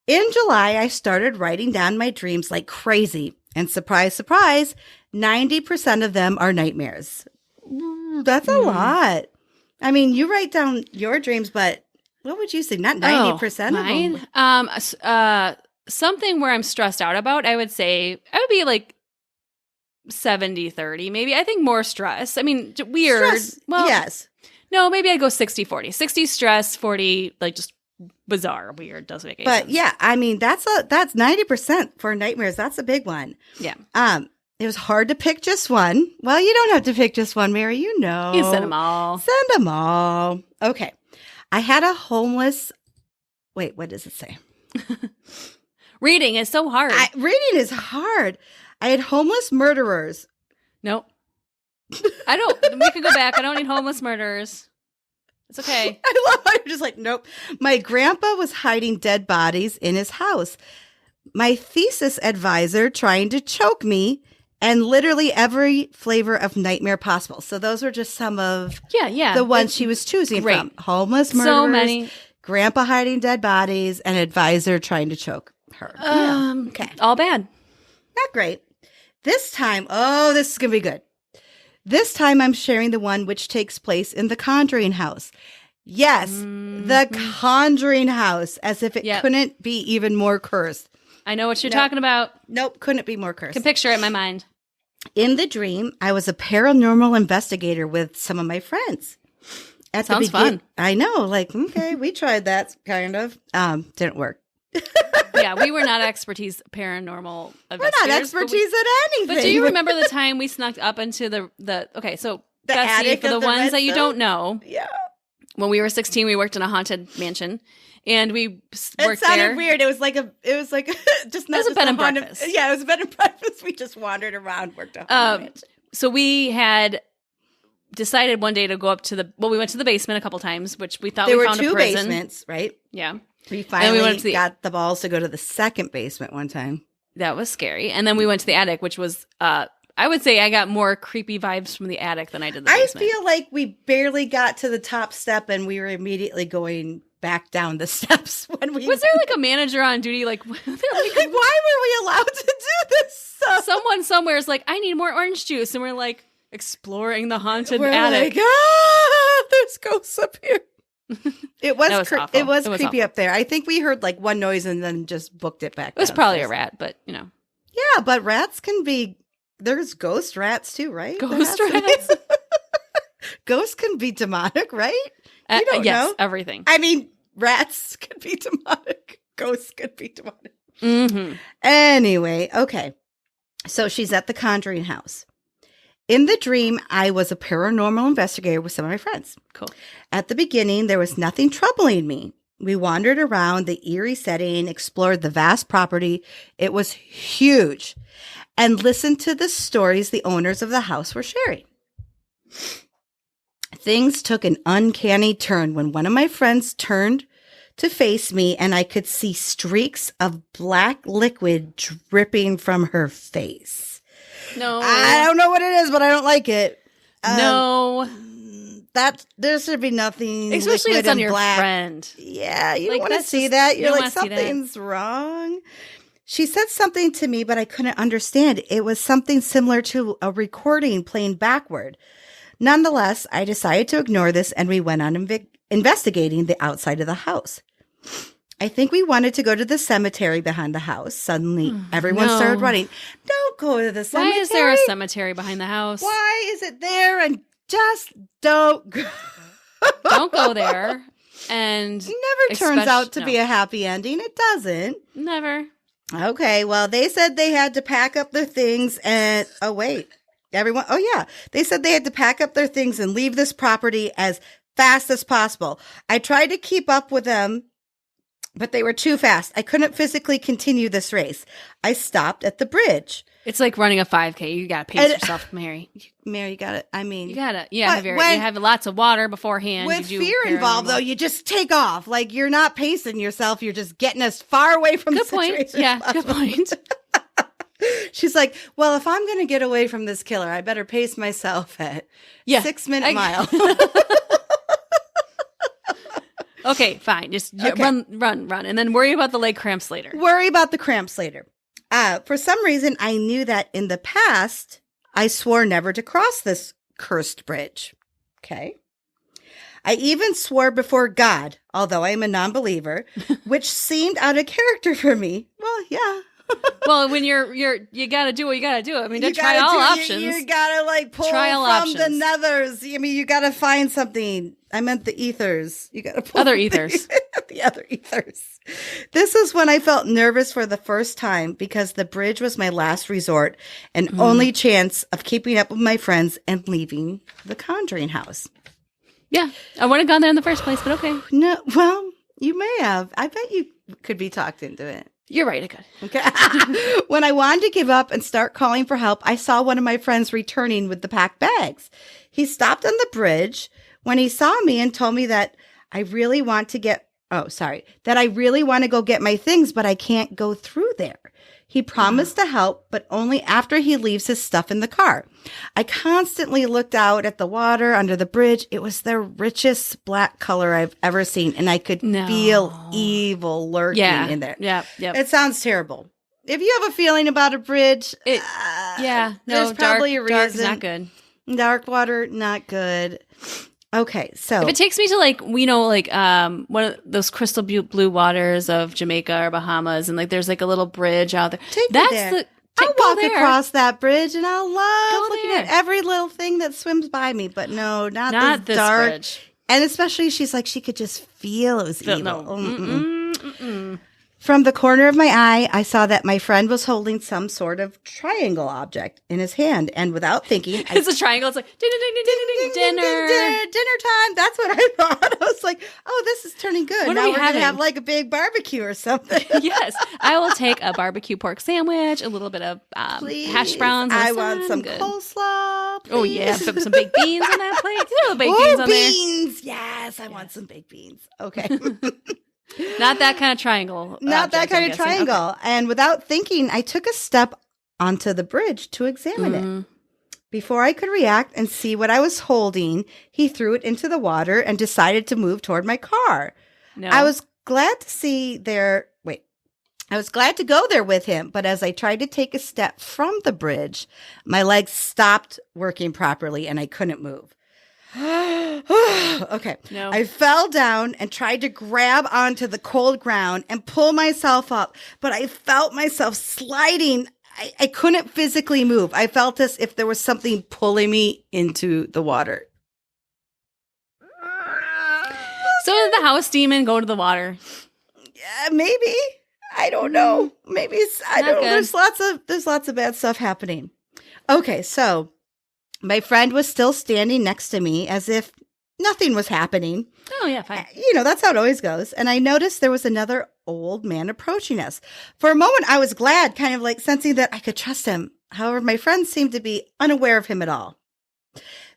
In July, I started writing down my dreams like crazy. And surprise, surprise, 90% of them are nightmares. That's a lot. I mean, you write down your dreams, but what would you say? Not 90% of them. Something where I'm stressed out about, I would say, I would be like 70-30, maybe. I think more stress. I mean, weird. Stress, well, yes. No, maybe I'd go 60-40. 60 stress, 40 like just bizarre, weird. Doesn't make any sense. But yeah, I mean, that's 90% for nightmares. That's a big one. Yeah. It was hard to pick just one. Well, you don't have to pick just one, Mary. You know. You send them all. Send them all. Okay. I had a homeless. Wait, what does it say? Reading is so hard. Reading is hard. I had homeless murderers. Nope. I don't. We could go back. I don't need homeless murderers. It's okay. I love how you're just like, nope. My grandpa was hiding dead bodies in his house. My thesis advisor trying to choke me, and literally every flavor of nightmare possible. So those were just some of the ones she was choosing from. Homeless murderers, so many. Grandpa hiding dead bodies, and advisor trying to choke her. Okay. All bad. Not great. This time, this is going to be good. This time I'm sharing the one which takes place in the Conjuring house. Yes, the Conjuring house, as if it couldn't be even more cursed. I know what you're talking about. Nope, couldn't be more cursed. Can picture it in my mind. In the dream, I was a paranormal investigator with some of my friends. Sounds fun. I know, like, okay, we tried that, kind of. Didn't work. Yeah, we were not paranormal investigators. We're not expertise at anything. But do you remember the time we snuck up into the attic for the ones that you don't know? Yeah. When we were 16, we worked in a haunted mansion, and we worked there. It sounded weird. It was like just not. It was a bed and breakfast. Yeah, it was a bed and breakfast. We just wandered around, worked a haunted mansion. So we had decided one day to go up to we went to the basement a couple times, which we thought we found a prison. There were two basements, right? Yeah. We finally got the balls to go to the second basement one time. That was scary. And then we went to the attic, which was, I would say I got more creepy vibes from the attic than I did the basement. I feel like we barely got to the top step and we were immediately going back down the steps when we... Was there like a manager on duty? Like, why were we allowed to do this stuff? Someone somewhere is like, I need more orange juice. And we're like exploring the haunted we're attic. Like, there's ghosts up here. It was creepy up there. I think we heard like one noise and then just booked it back. It was probably a rat, but you know. Yeah, but rats can be. There's ghost rats too, right? Ghost rats. Ghosts can be demonic, right? You don't know everything. I mean, rats could be demonic. Ghosts could be demonic. Mm-hmm. Anyway, okay. So she's at the Conjuring house. In the dream, I was a paranormal investigator with some of my friends. Cool. At the beginning, there was nothing troubling me. We wandered around the eerie setting, explored the vast property. It was huge. And listened to the stories the owners of the house were sharing. Things took an uncanny turn when one of my friends turned to face me and I could see streaks of black liquid dripping from her face. No. I don't know what it is, but I don't like it. No. There should be nothing. Especially if it's on your black. friend. Yeah, you don't want to see that. You're like, something's wrong. She said something to me, but I couldn't understand. It was something similar to a recording playing backward. Nonetheless, I decided to ignore this and we went on investigating the outside of the house. I think we wanted to go to the cemetery behind the house. Suddenly, everyone started running. Don't go to the cemetery. Why is there a cemetery behind the house? Why is it there? And just don't go. Don't go there. And it never turns out to be a happy ending. It doesn't. Never. Okay, well, they said they had to pack up their things and, they said they had to pack up their things and leave this property as fast as possible. I tried to keep up with them, but they were too fast. I couldn't physically continue this race. I stopped at the bridge. It's like running a 5K. You got to pace yourself, Mary. Mary, you got it. I mean, you got to, you have lots of water beforehand. With fear involved, though, you just take off. Like, you're not pacing yourself. You're just getting as far away from the situation. Yeah, good point. She's like, well, if I'm going to get away from this killer, I better pace myself at 6-minute mile. Okay, fine. Just run, and then worry about the leg cramps later. Worry about the cramps later. For some reason, I knew that in the past, I swore never to cross this cursed bridge. Okay. I even swore before God, although I am a non-believer, which seemed out of character for me. Well, yeah. Well, when you got to do what you got to do. I mean, try all options. You got to pull from the nethers. I mean, you got to find something. I meant the ethers. You got to pull other ethers. The other ethers. This is when I felt nervous for the first time because the bridge was my last resort and only chance of keeping up with my friends and leaving the Conjuring house. Yeah, I wouldn't have gone there in the first place, but okay. No, well, you may have. I bet you could be talked into it. You're right, I could. Okay. When I wanted to give up and start calling for help, I saw one of my friends returning with the packed bags. He stopped on the bridge when he saw me and told me that I really want to go get my things, but I can't go through there. He promised to help, but only after he leaves his stuff in the car. I constantly looked out at the water under the bridge. It was the richest black color I've ever seen, and I could feel evil lurking in there. Yeah, it sounds terrible. If you have a feeling about a bridge, there's probably a reason. Dark is not good. Dark water, not good. Okay, so if it takes me to one of those crystal blue waters of Jamaica or Bahamas, and there's a little bridge out there. I'll walk across that bridge, and I'll love looking at every little thing that swims by me. But no, not this dark bridge. And especially, she's like, she could just feel it was evil. No. From the corner of my eye, I saw that my friend was holding some sort of triangle object in his hand. And without thinking... It's a triangle. It's like, dinner time. That's what I thought. I was like, oh, this is turning good. Now we're going to have a big barbecue or something. Yes. I will take a barbecue pork sandwich, a little bit of hash browns. I want some coleslaw. Please. Oh, yeah. Put some baked beans on that plate. There are baked beans on there. Beans. Yes, I want some baked beans. Okay. Not that kind of triangle. Not that kind of triangle. Okay. And without thinking, I took a step onto the bridge to examine it. Before I could react and see what I was holding, he threw it into the water and decided to move toward my car. No. I was glad to go there with him, but as I tried to take a step from the bridge, my legs stopped working properly and I couldn't move. Okay. No. I fell down and tried to grab onto the cold ground and pull myself up, but I felt myself sliding. I couldn't physically move. I felt as if there was something pulling me into the water. So did the house demon go to the water? Yeah, maybe. I don't know. Maybe I don't know. There's lots of bad stuff happening. Okay, so my friend was still standing next to me as if nothing was happening. Oh, yeah, fine. That's how it always goes. And I noticed there was another old man approaching us. For a moment, I was glad, kind of sensing that I could trust him. However, my friend seemed to be unaware of him at all.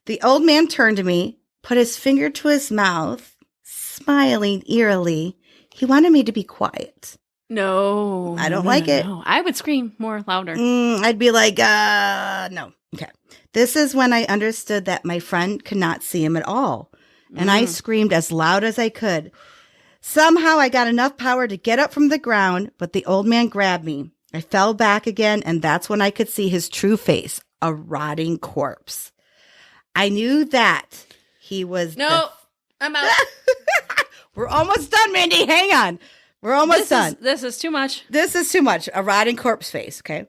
The old man turned to me, put his finger to his mouth, smiling eerily. He wanted me to be quiet. No. I don't like it. No. I would scream more louder. I'd be like, no. Okay. This is when I understood that my friend could not see him at all. And I screamed as loud as I could. Somehow I got enough power to get up from the ground, but the old man grabbed me. I fell back again, and that's when I could see his true face, a rotting corpse. I knew that he was... No, I'm out. We're almost done, Mindy. Hang on. We're almost done. This is too much. This is too much. A rotting corpse face, okay?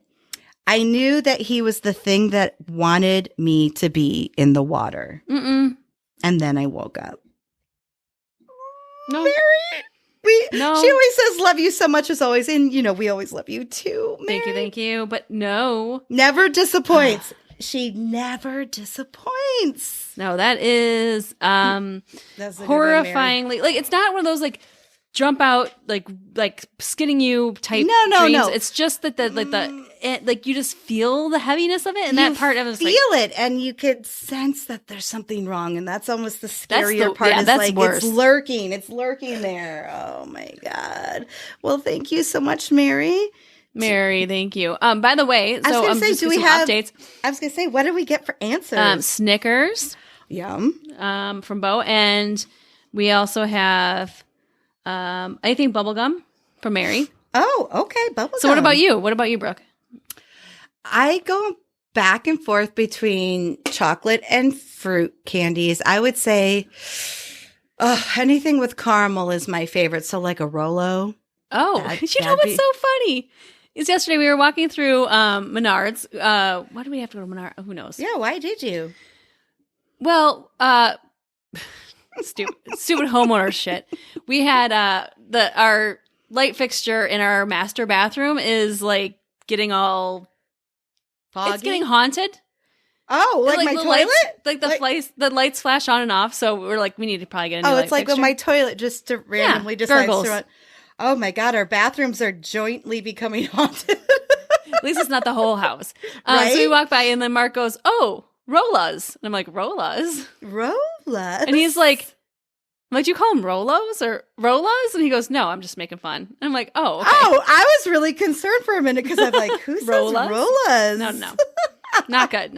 I knew that he was the thing that wanted me to be in the water. Mm-mm. And then I woke up. No. Mary! No. She always says, love you so much as always. And, we always love you too, Mary. Thank you. But no. Never disappoints. She never disappoints. No, that is That's a good one, horrifyingly, like, it's not one of those, like, jump out, like skinning you type No. dreams. It's just that like you just feel the heaviness of it, and that part of it, feel it, and you could sense that there's something wrong, and that's almost the scarier part. Is that's like worse. It's lurking there. Oh my God! Well, thank you so much, Mary. Thank you. By the way, I was gonna say, do we have updates? I was gonna say, what did we get for answers? Snickers, Yum. from Bo, and we also have I think bubblegum from Mary. Oh, okay, bubblegum. So what about you? What about you, Brooke? I go back and forth between chocolate and fruit candies. I would say anything with caramel is my favorite. So like a Rolo. Oh, you know what's so funny? Is yesterday we were walking through Menards. Why do we have to go to Menards? Who knows? Yeah, why did you? Well, stupid homeowner shit. We had our light fixture in our master bathroom is like getting all foggy. It's getting haunted. Oh, like my toilet? The lights flash on and off. So we're like, we need to probably get a new light it's like fixture. when my toilet just randomly decides gurgles. to run. Oh my God, our bathrooms are jointly becoming haunted. At least it's not the whole house. Right? So we walk by and then Mark goes, "Oh, Rolas." And I'm like, "Rolas?" Rolas? And he's like, "Do you call them Rolos or Rolas?" And he goes, "No, I'm just making fun." And I'm like, "Oh, okay." Oh, I was really concerned for a minute because I'm like, who says Rolas? No. Not good.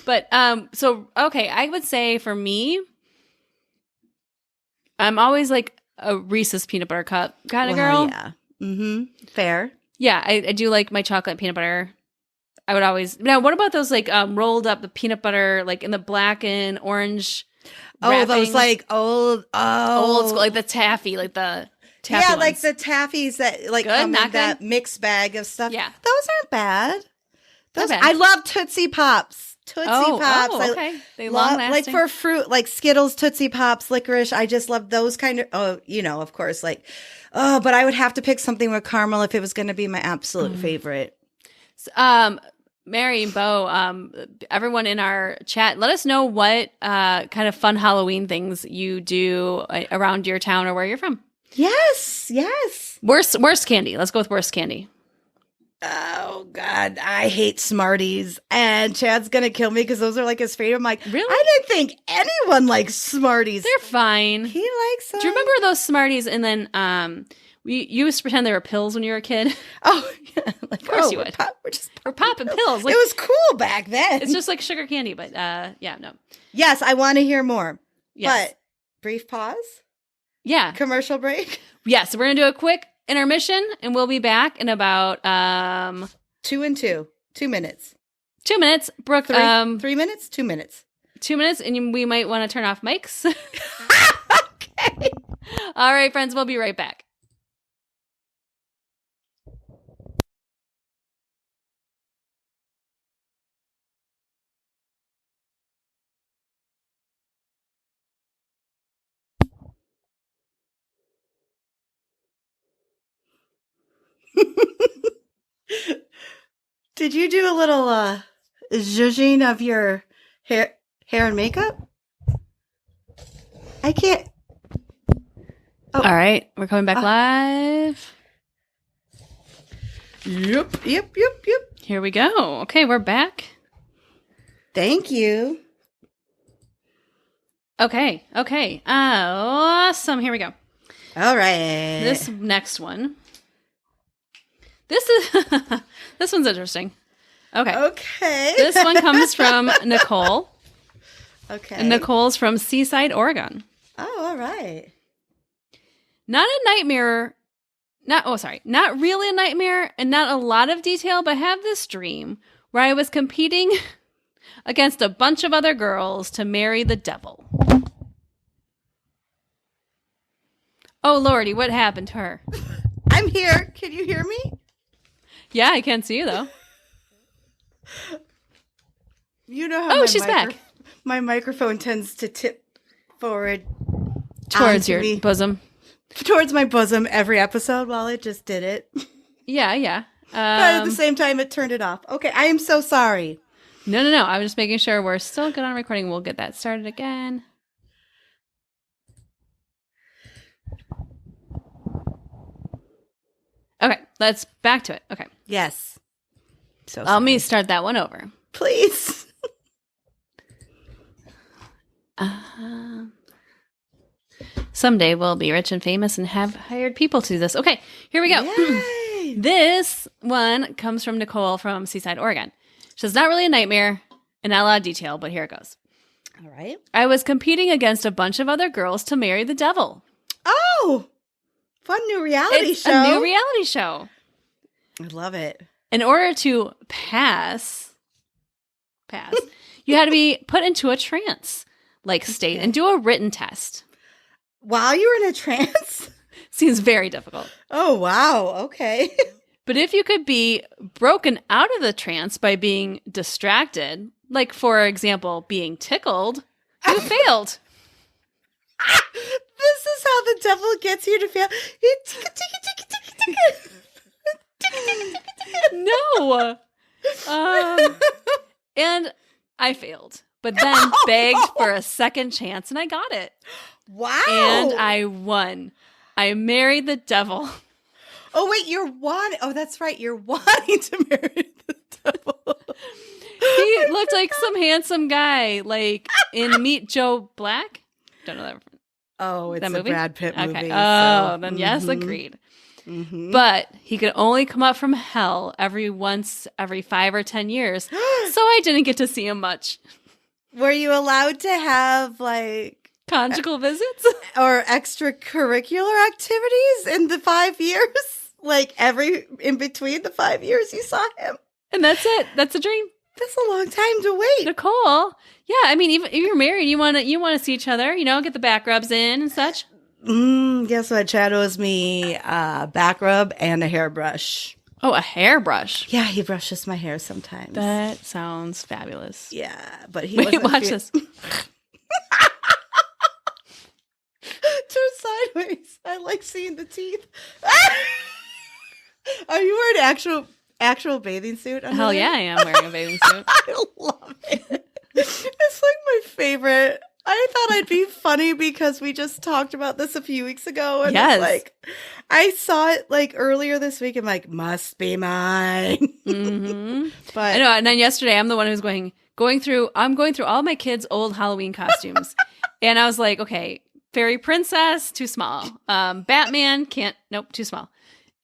But, so, okay, I would say for me, I'm always like a Reese's peanut butter cup kind of girl. Yeah. Mm-hmm. Fair. Yeah, I do like my chocolate peanut butter. I would always, now what about those like rolled up the peanut butter, like in the black and orange wrapping? Those like old school, like the taffy, like the taffy ones. like the taffies that like Good, come in not that good? mixed bag of stuff. Yeah. Those aren't bad. Not bad. I love Tootsie Pops. Tootsie Pops. Okay. They long lasting. Like for fruit, like Skittles, Tootsie Pops, licorice. I just love those kind of, of course, like, but I would have to pick something with caramel if it was going to be my absolute favorite. Mary and Bo, everyone in our chat, let us know what kind of fun Halloween things you do around your town or where you're from. Yes. Worst candy. Let's go with worst candy. Oh, God. I hate Smarties. And Chad's going to kill me because those are like his favorite. I'm like, really? I didn't think anyone likes Smarties. They're fine. He likes them. Do you remember those Smarties? And then you used to pretend they were pills when you were a kid. Oh, yeah. Like, of course you would. We're popping pills. Like, it was cool back then. It's just like sugar candy, but yeah, no. Yes, I want to hear more. Yes. But brief pause. Yeah. Commercial break. Yes, we're going to do a quick intermission, and we'll be back in about 2 and 2. 2 minutes. 2 minutes. Brooke, 3 minutes? 2 minutes. 2 minutes, and we might want to turn off mics. Okay. All right, friends, we'll be right back. Did you do a little zhuzhing of your hair and makeup? I can't. Oh. All right, we're coming back live. Yep. Here we go. Okay, we're back. Thank you. Okay. Awesome. Here we go. All right. This next one. This one's interesting. Okay. This one comes from Nicole. Okay. And Nicole's from Seaside, Oregon. Oh, all right. Not really a nightmare and not a lot of detail, but I have this dream where I was competing against a bunch of other girls to marry the devil. Oh, Lordy, what happened to her? hear. Can you hear me? Yeah, I can't see you though. You know how she's back. My microphone tends to tip forward towards your bosom. Towards my bosom every episode. Well, it just did it. Yeah. But at the same time, it turned it off. Okay, I am so sorry. No. I was just making sure we're still good on recording. We'll get that started again. Okay, let's back to it. Okay. Yes. So let me start that one over. Please. Someday we'll be rich and famous and have hired people to do this. Okay, here we go. Yay. This one comes from Nicole from Seaside, Oregon. She says, not really a nightmare and not a lot of detail, but here it goes. All right. I was competing against a bunch of other girls to marry the devil. Oh, fun new reality show. A new reality show. I love it. In order to pass, you had to be put into a trance, like state, and do a written test. While you were in a trance? Seems very difficult. Oh, wow. Okay. But if you could be broken out of the trance by being distracted, like, for example, being tickled, you failed. This is how the devil gets you to fail. No. And I failed, but then begged for a second chance, and I got it. Wow. And I won. I married the devil. Oh, wait, oh, that's right. You're wanting to marry the devil. He looked like some handsome guy, like in Meet Joe Black. Don't know that. Oh, it's that movie? a Brad Pitt movie. Okay. Oh, then yes, agreed. Mm-hmm. But he could only come up from hell every 5 or 10 years, so I didn't get to see him much. Were you allowed to have, like, conjugal visits or extracurricular activities in the 5 years? Like, in between the 5 years you saw him? And that's it. That's a dream. That's a long time to wait. Nicole. Yeah, I mean, even if you're married, you want to see each other, get the back rubs in and such. Guess what? Chad owes me a back rub and a hairbrush. Oh, a hairbrush. Yeah, he brushes my hair sometimes. That sounds fabulous. Yeah, but he Wait, watch this. Turn sideways. I like seeing the teeth. Are you wearing actual bathing suit? Hell yeah, I am wearing a bathing suit. I love it. It's like my favorite. I thought I'd be funny because we just talked about this a few weeks ago. And yes. It's like, I saw it like earlier this week. I'm like, must be mine. Mm-hmm. But I know. And then yesterday, I'm the one who's going through all my kids' old Halloween costumes. And I was like, okay, fairy princess, too small. Batman, nope, too small.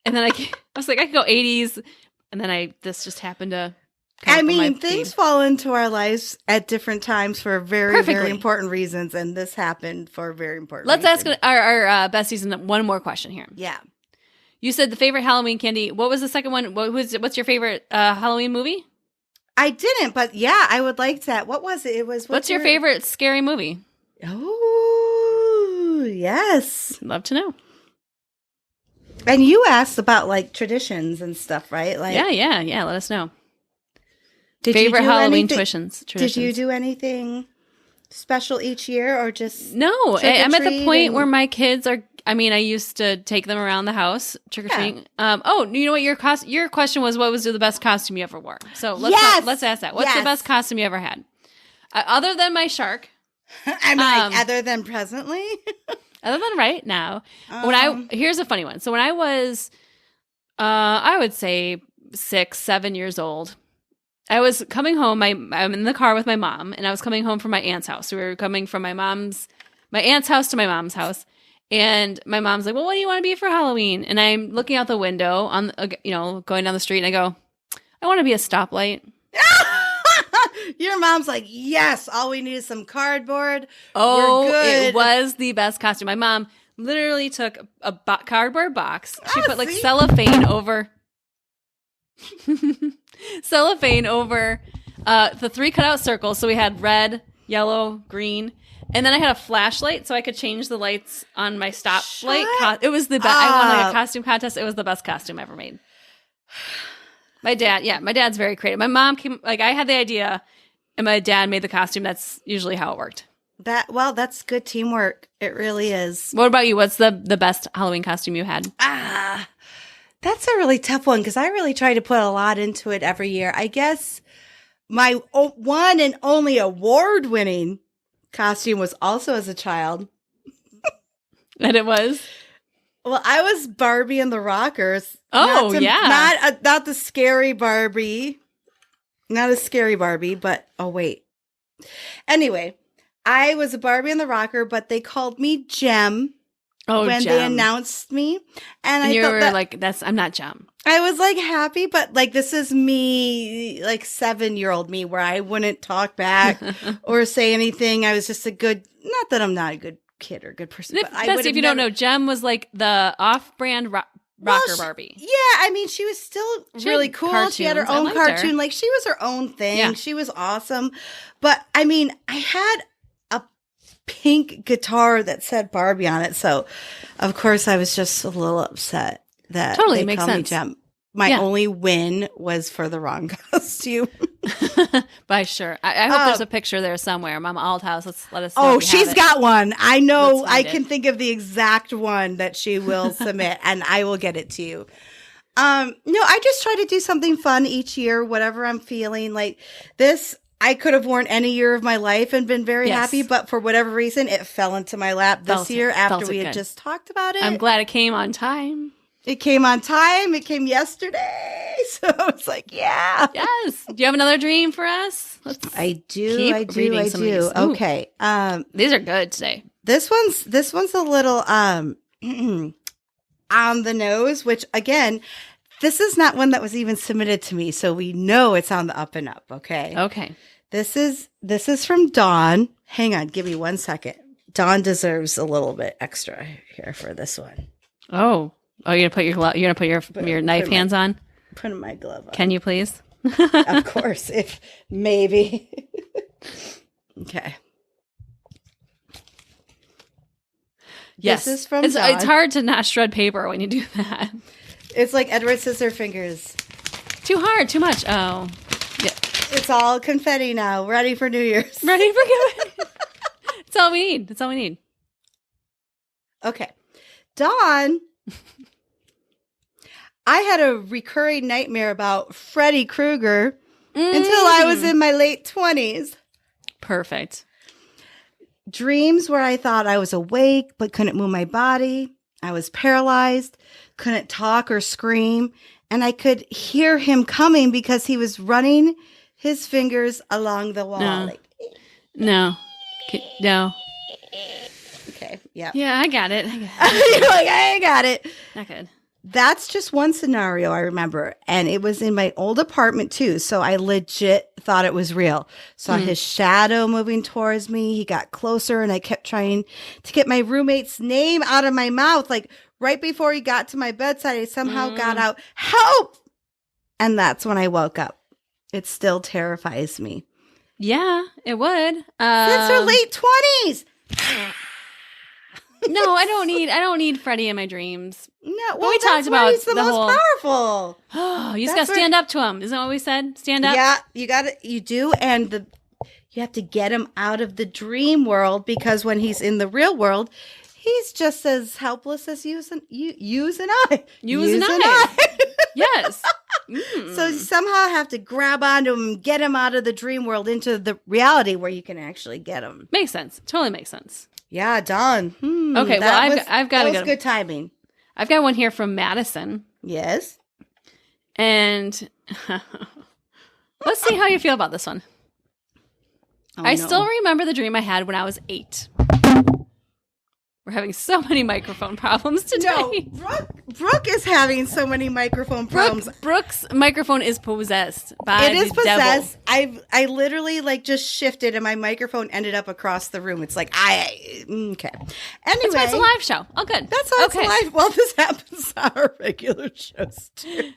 And then I was like, I could go 80s. And then this just happened to things fall into our lives at different times for very, very important reasons, and this happened for a very important reason. Let's ask our besties one more question here. Yeah. You said the favorite Halloween candy. What was the second one? What's your favorite Halloween movie? I didn't, but yeah, I would like that. What was it? It was what's your favorite scary movie? Oh, yes. Love to know. And you asked about like traditions and stuff, right? Like, yeah. Let us know. Favorite Halloween traditions. Did you do anything special each year or just No, I'm at the point where my kids are, I used to take them around the house trick-or-treating. You know what? Your question was, what was the best costume you ever wore? So let's ask that. What's the best costume you ever had? Other than my shark. Other than presently? Other than right now. Here's a funny one. So when I was, I would say 6, 7 years old, I was coming home. I'm in the car with my mom, and I was coming home from my aunt's house. So we were coming from my aunt's house to my mom's house, and my mom's like, "Well, what do you want to be for Halloween?" And I'm looking out the window on, going down the street, and I go, "I want to be a stoplight." Your mom's like, "Yes, all we need is some cardboard." Oh, we're good. It was the best costume. My mom literally took a cardboard box. She put like cellophane over. The 3 cutout circles. So we had red, yellow, green. And then I had a flashlight so I could change the lights on my stoplight. It was the best. I won like a costume contest. It was the best costume ever made. My dad's very creative. My mom came, like I had the idea and my dad made the costume. That's usually how it worked. That's good teamwork. It really is. What about you? What's the best Halloween costume you had? That's a really tough one because I really try to put a lot into it every year. I guess my one and only award-winning costume was also as a child. And it was? Well, I was Barbie and the Rockers. Oh, Not the scary Barbie. Not a scary Barbie, but oh, wait. Anyway, I was a Barbie and the Rocker, but they called me Gem when they announced me. And you I thought were that, like, I'm not Gem. I was like happy, but like this is me, like 7-year-old me, where I wouldn't talk back or say anything. I was just not that I'm not a good kid or good person. But if you don't know, Gem was like the off-brand rocker Barbie. Yeah, I mean, she was still really cool. Cartoons. She had her own cartoon. Like, she was her own thing. Yeah. She was awesome. But, I mean, I had a pink guitar that said Barbie on it. So, of course, I was just a little upset that totally they makes called sense. me Gem. My only win was for the wrong costume. But sure. I hope there's a picture there somewhere. Mama Althouse, let us know. Oh, she's got one. I know. I can think of the exact one that she will submit, and I will get it to you. No, I just try to do something fun each year, whatever I'm feeling. Like this, I could have worn any year of my life and been very happy, but for whatever reason, it fell into my lap this year after we had just talked about it. I'm glad it came on time. It came on time. It came yesterday. So it's like, yeah. Yes. Do you have another dream for us? I do. Okay. These are good today. This one's a little on the nose, which again, this is not one that was even submitted to me, so we know it's on the up and up, okay? Okay. This is from Dawn. Hang on, give me 1 second. Dawn deserves a little bit extra here for this one. Oh, you're gonna put your knife hands on? Putting my glove on. Can you please? Of course, if maybe. Okay. Yes. This is from it's Dawn. It's hard to not shred paper when you do that. It's like Edward Scissorfingers. Too hard, too much. Oh. Yeah. It's all confetti now. Ready for New Year's. Ready for good. That's all we need. Okay. Dawn, I had a recurring nightmare about Freddy Krueger until I was in my late 20s. Perfect. Dreams where I thought I was awake but couldn't move my body. I was paralyzed, couldn't talk or scream, and I could hear him coming because he was running his fingers along the wall. No. Okay, yeah. Yeah, I got it. You're like, I got it. Not good. That's just one scenario I remember. And it was in my old apartment too. So I legit thought it was real. Saw his shadow moving towards me. He got closer and I kept trying to get my roommate's name out of my mouth. Like right before he got to my bedside, I somehow got out, help! And that's when I woke up. It still terrifies me. Yeah, it would. Since her late 20s. No, I don't need Freddy in my dreams. No, well, we talked about he's the most powerful. Oh, you just got to stand up to him. Isn't that what we said? Stand up. Yeah, you do, and you have to get him out of the dream world because when he's in the real world, he's just as helpless as you and I. Yes. So you somehow have to grab onto him and get him out of the dream world into the reality where you can actually get him. Makes sense. Totally makes sense. Yeah, Dawn. Okay, well, I've got that was good timing. I've got one here from Madison. Yes. And let's see how you feel about this one. I still remember the dream I had when I was 8. We're having so many microphone problems today. No, Brooke is having so many microphone problems. Brooke's microphone is possessed by the possessed. devil. I literally just shifted and my microphone ended up across the room. It's like okay. Anyway, that's why it's a live show. Oh, good. That's why it's a live. Well, this happens on our regular shows too.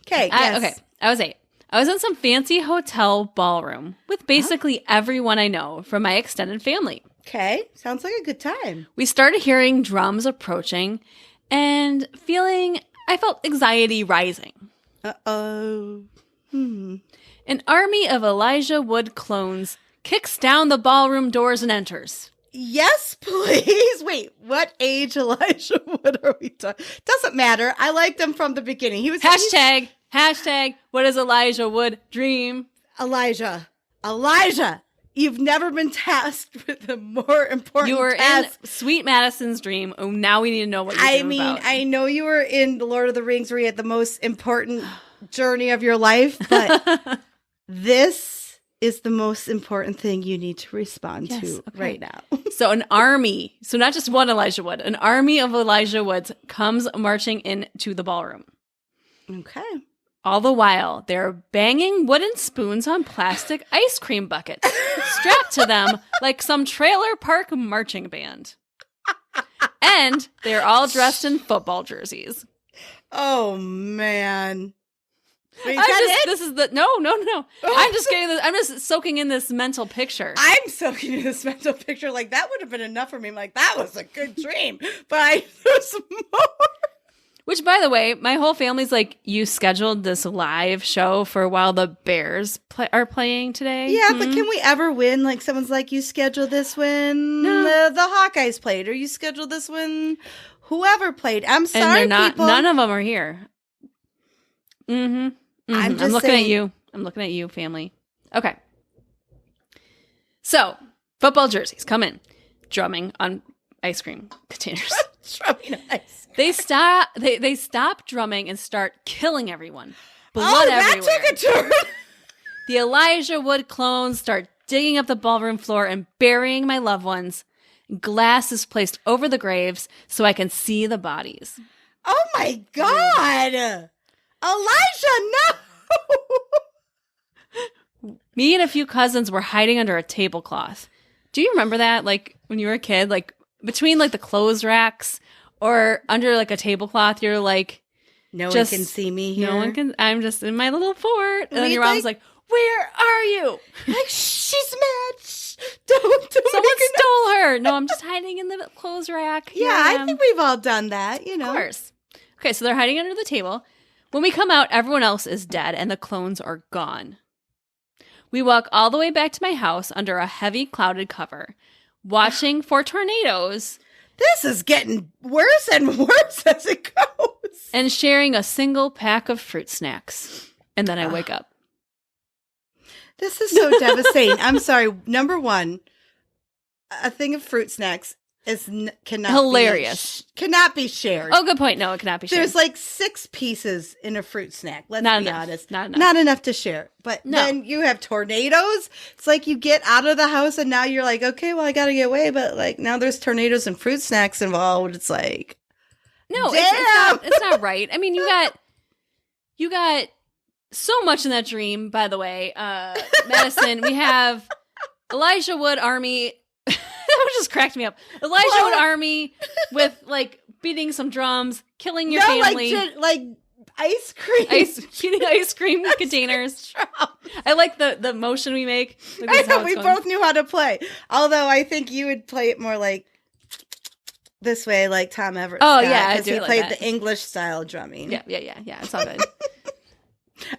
Okay. Yes. Okay. I was 8. I was in some fancy hotel ballroom with basically everyone I know from my extended family. Okay, sounds like a good time. We started hearing drums approaching and I felt anxiety rising. Uh-oh. An army of Elijah Wood clones kicks down the ballroom doors and enters. Yes, please. Wait, what age Elijah Wood are we talking? Doesn't matter. I liked him from the beginning. He was Hashtag, what does Elijah Wood dream? Elijah, you've never been tasked with a more important You were task. in Sweet Madison's dream. Oh, now we need to know what you're doing about. I know you were in The Lord of the Rings where you had the most important journey of your life, but this is the most important thing you need to respond to right now. So an army, so not just one Elijah Wood, an army of Elijah Woods comes marching into the ballroom. Okay. All the while, they're banging wooden spoons on plastic ice cream buckets, strapped to them like some trailer park marching band. And they're all dressed in football jerseys. Oh, man. Wait, No. I'm just getting this. I'm just soaking in this mental picture. I'm soaking in this mental picture. Like, that would have been enough for me. I'm like, that was a good dream. But there's more. Which, by the way, my whole family's like, you scheduled this live show for while the Bears are playing today? Yeah, but can we ever win? Like, someone's like, you scheduled this when the Hawkeyes played, or you scheduled this when whoever played. I'm sorry, and they're not, people. None of them are here. I'm looking saying. at you. I'm looking at you, family. Okay. So, football jerseys come in, drumming on ice cream containers. Drumming on ice. They stop drumming and start killing everyone. Blood everywhere. That took a turn. The Elijah Wood clones start digging up the ballroom floor and burying my loved ones. Glass is placed over the graves so I can see the bodies. Oh my God. Elijah, no. Me and a few cousins were hiding under a tablecloth. Do you remember that? Like when you were a kid, like between like the clothes racks or under like a tablecloth, you're like, no one can see me here. No one can. I'm just in my little fort. And then We'd your mom's like, where are you? Like, she's mad. Don't Someone stole her. No, I'm just hiding in the clothes rack. Yeah, I think we've all done that, you know. Of course. Okay, so they're hiding under the table. When we come out, everyone else is dead and the clones are gone. We walk all the way back to my house under a heavy clouded cover, watching for tornadoes. This is getting worse and worse as it goes. And sharing a single pack of fruit snacks. And then I wake up. This is so devastating. I'm sorry. Number one, a thing of fruit snacks cannot hilarious. Cannot be shared. Oh, good point. No, it cannot be shared. There's like 6 pieces in a fruit snack. Let's be honest. Not enough to share. But then you have tornadoes. It's like you get out of the house and now you're like, okay, well, I got to get away. But like now there's tornadoes and fruit snacks involved. It's like, no, it's not right. I mean, you got so much in that dream, by the way. Madison, we have Elijah Wood Army. That just cracked me up. Elijah Wood Army with like beating some drums, killing your family. Like ice cream. Eating ice cream containers. I like the motion we make. I know, we both knew how to play. Although I think you would play it more like this way, like Tom Everett. Oh, yeah. Because he played the English style drumming. Yeah. It's all good.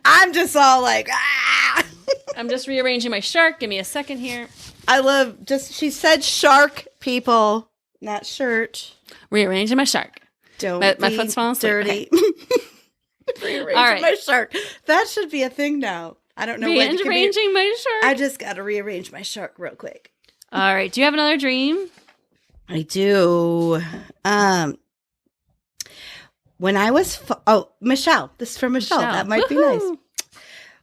I'm just all like, ah! I'm just rearranging my shark. Give me a second here. I love she said shark, people, not shirt. Rearranging my shark. Don't my foot's falling dirty. Okay. Rearranging my shark. That should be a thing now. I don't know. Rearranging my shark. I just got to rearrange my shark real quick. All right. Do you have another dream? I do. When I was Michelle. This is for Michelle. That might be nice.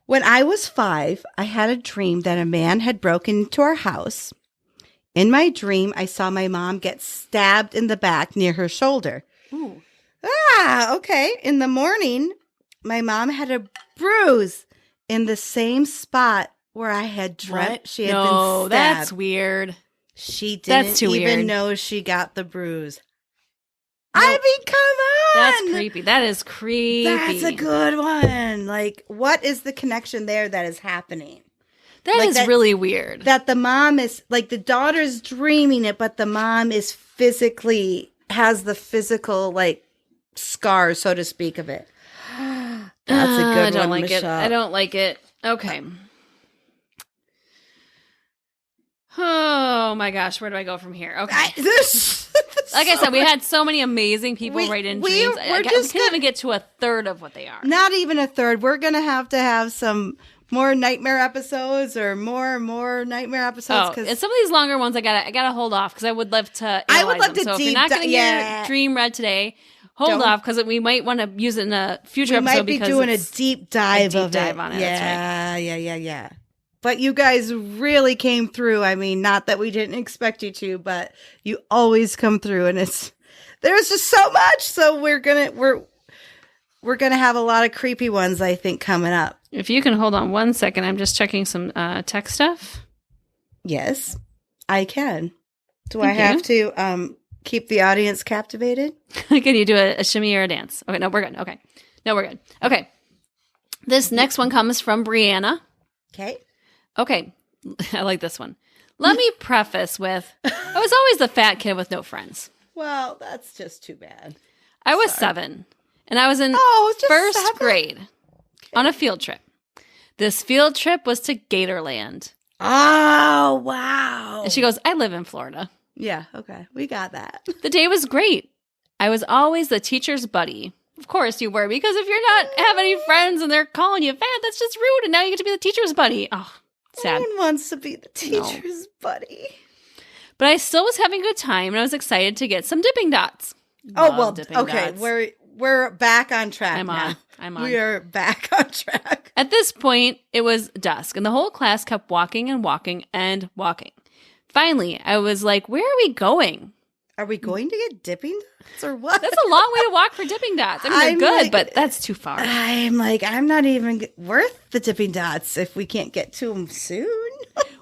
When I was 5, I had a dream that a man had broken into our house. In my dream, I saw my mom get stabbed in the back near her shoulder. Ooh. Okay. In the morning, my mom had a bruise in the same spot where I had dreamt she had been stabbed. That's weird. She didn't even know she got the bruise. I mean, come on. That's creepy. That is creepy. That's a good one. Like, what is the connection there that is happening? That is really weird. That the mom is, like, the daughter's dreaming it, but the mom is has the physical, like, scar, so to speak, of it. That's a good one, I don't like Michelle. it. I don't like it. Okay. Oh my gosh, where do I go from here? Okay. Like I said, we had so many amazing people write in dreams. We can't even get to a third of what they are. Not even a third. We're going to have some more nightmare episodes or more nightmare episodes. And some of these longer ones, I gotta hold off because I would love to analyze I would love them. to So deep if you're not going to get yeah. your dream read today, hold off because we might want to use it in a future episode. We might be doing a deep dive on it. Yeah, yeah. But you guys really came through. I mean, not that we didn't expect you to, but you always come through, and there's just so much. So we're gonna have a lot of creepy ones, I think, coming up. If you can hold on 1 second, I'm just checking some tech stuff. Yes, I can. Do I have to keep the audience captivated? Can you do a shimmy or a dance? Okay, no, we're good. Okay, no, we're good. Okay, this next one comes from Brianna. Okay, I like this one. Let me preface with, I was always the fat kid with no friends. Well, that's just too bad. I was 7, and I was in first grade on a field trip. This field trip was to Gatorland. Oh, wow. And she goes, I live in Florida. Yeah, okay. We got that. The day was great. I was always the teacher's buddy. Of course you were, because if you're not have any friends and they're calling you fat, that's just rude, and now you get to be the teacher's buddy. Oh, sad. No one wants to be the teacher's buddy. But I still was having a good time, and I was excited to get some dipping dots. Okay. We're back on track now. I'm on. We are back on track. At this point, it was dusk, and the whole class kept walking and walking and walking. Finally, I was like, where are we going? Are we going to get dipping dots or what? That's a long way to walk for dipping dots. I mean, they're good, but that's too far. I'm like, I'm not even worth the dipping dots if we can't get to them soon.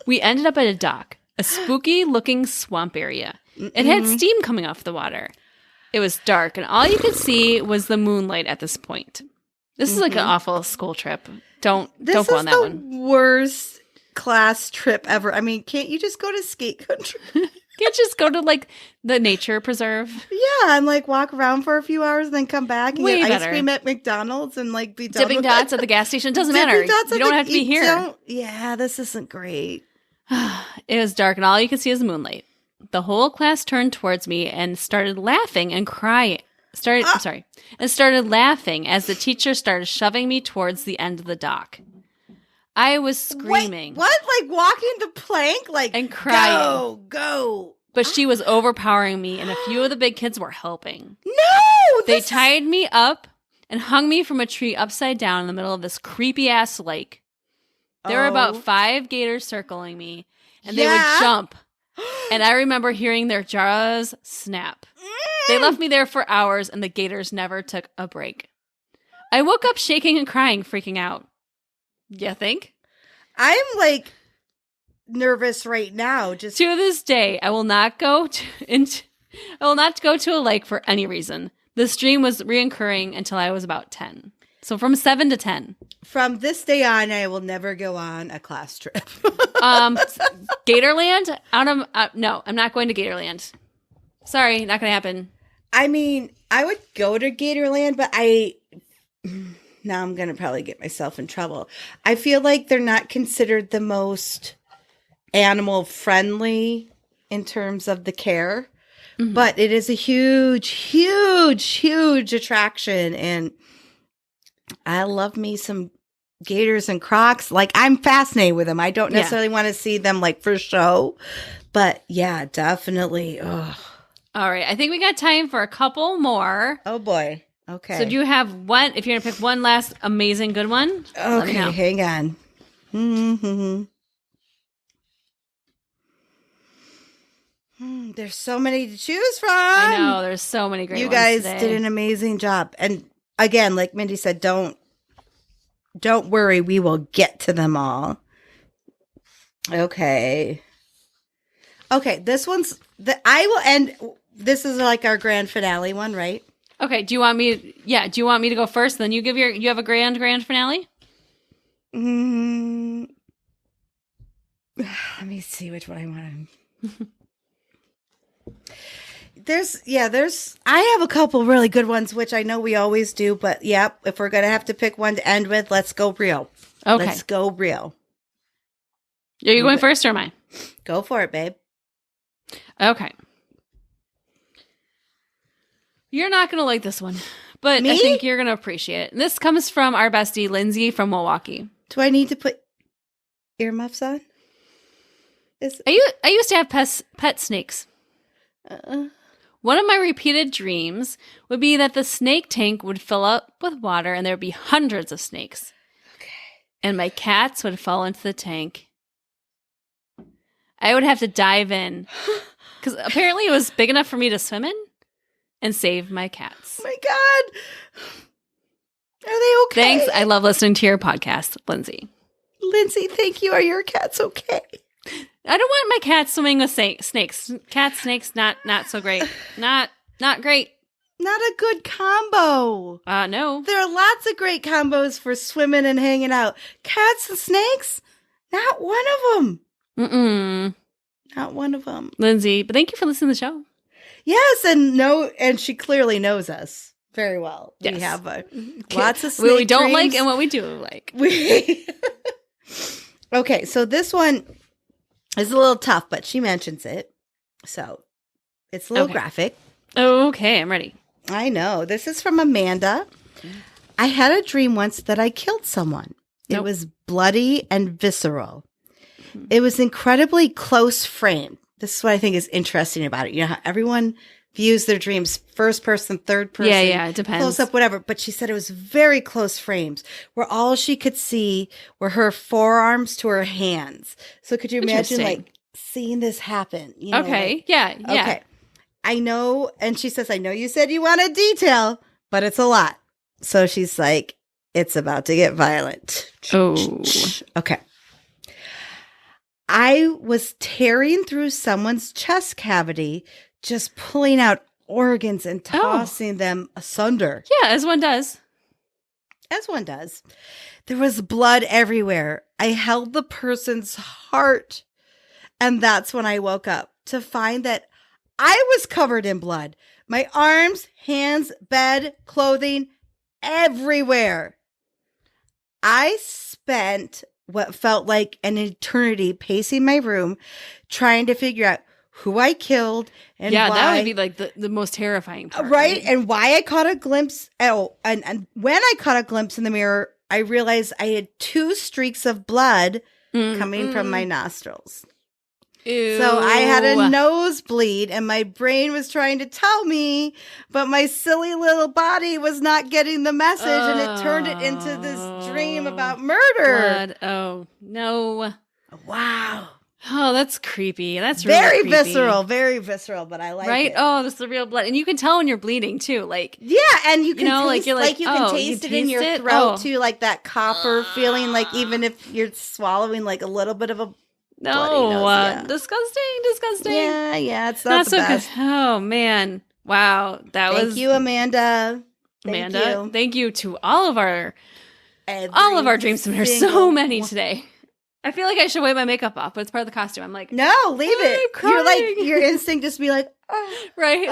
We ended up at a dock, a spooky-looking swamp area. It had steam coming off the water. It was dark, and all you could see was the moonlight at this point. This is like an awful school trip. Don't go on that one. This is the worst class trip ever. I mean, can't you just go to skate country? Can't just go to like the nature preserve? Yeah, and like walk around for a few hours and then come back and get ice cream at McDonald's and like be done dipping dots at the gas station. It doesn't matter. You don't have to be here. Yeah, this isn't great. It was dark, and all you could see is moonlight. The whole class turned towards me and started laughing and crying. And started laughing as the teacher started shoving me towards the end of the dock. I was screaming. Wait, what? Like walking the plank? Like, and crying. Go. But she was overpowering me, and a few of the big kids were helping. No! They tied me up and hung me from a tree upside down in the middle of this creepy-ass lake. There were about 5 gators circling me, and they would jump. And I remember hearing their jaws snap. They left me there for hours, and the gators never took a break. I woke up shaking and crying, freaking out. You think? I'm like nervous right now. Just to this day, I will not go to a lake for any reason. This dream was reoccurring until I was about 10. So from 7 to 10. From this day on, I will never go on a class trip. Gatorland? No, I'm not going to Gatorland. Sorry, not going to happen. I mean, I would go to Gatorland, but now I'm going to probably get myself in trouble. I feel like they're not considered the most animal friendly in terms of the care, but it is a huge, huge, huge attraction. And I love me some gators and crocs. Like, I'm fascinated with them. I don't necessarily want to see them like for show, but yeah, definitely. Ugh. All right. I think we got time for a couple more. Oh boy. Okay. So do you have one, if you're going to pick one last amazing good one? Okay, hang on. There's so many to choose from. I know. There's so many great ones. You guys today. did an amazing job. And again, like Mindy said, don't worry. We will get to them all. Okay. Okay, this one's I will end. This is like our grand finale one, right? Okay. Do you want me? Yeah. Do you want me to go first? Then you have a grand finale. Let me see which one I want. I have a couple really good ones, which I know we always do, but if we're going to have to pick one to end with, let's go real. Okay. Let's go real. Are you going first or am I? Go for it, babe. Okay. You're not going to like this one, but Me? I think you're going to appreciate it. This comes from our bestie, Lindsay from Milwaukee. Do I need to put earmuffs on? I used to have pet snakes. One of my repeated dreams would be that the snake tank would fill up with water and there would be hundreds of snakes. Okay. And my cats would fall into the tank. I would have to dive in because apparently it was big enough for me to swim in and save my cats. Oh my God. Are they okay? Thanks. I love listening to your podcast, Lindsay. Lindsay, thank you. Are your cats okay? I don't want my cats swimming with snakes. Cat snakes, not so great. Not great. Not a good combo. No. There are lots of great combos for swimming and hanging out. Cats and snakes? Not one of them. Mm-mm. Not one of them. Lindsay, but thank you for listening to the show. Yes, and she clearly knows us very well. Yes. We have lots of snake what we don't dreams. like and what we do like. Okay, so this one is a little tough, but she mentions it. So it's a little graphic. Okay, I'm ready. I know. This is from Amanda. I had a dream once that I killed someone. It was bloody and visceral. It was incredibly close framed. This is what I think is interesting about it. You know how everyone views their dreams first person, third person. Yeah, it depends. Close up, whatever. But she said it was very close frames where all she could see were her forearms to her hands. So could you imagine like seeing this happen? You know, okay. like, yeah. Okay. I know. And she says, I know you said you wanted detail, but it's a lot. So she's like, it's about to get violent. Oh. Okay. I was tearing through someone's chest cavity, just pulling out organs and tossing them asunder. Yeah, as one does. As one does. There was blood everywhere. I held the person's heart. And that's when I woke up to find that I was covered in blood. My arms, hands, bed, clothing, everywhere. I spent what felt like an eternity pacing my room, trying to figure out who I killed and why. That would be like the most terrifying part. Right? And why I caught a glimpse. And when I caught a glimpse in the mirror, I realized I had 2 streaks of blood coming from my nostrils. Ew. So I had a nosebleed and my brain was trying to tell me, but my silly little body was not getting the message and it turned it into this dream about murder. Blood. Oh, no. Wow. Oh, that's creepy. That's really very creepy. very visceral, but I like right? it. Oh, this is the real blood. And you can tell when you're bleeding too. Like, yeah, and you can taste, like you're like, you can taste it in your throat too, like that copper feeling, like even if you're swallowing like a little bit of a disgusting. Yeah, it's not the so best. good. Oh man. Wow. Thank you, Amanda. Thank you to all of our dream submitters. So many today. I feel like I should wipe my makeup off, but it's part of the costume. I'm like, no, leave it. You're like, your instinct just be like, right.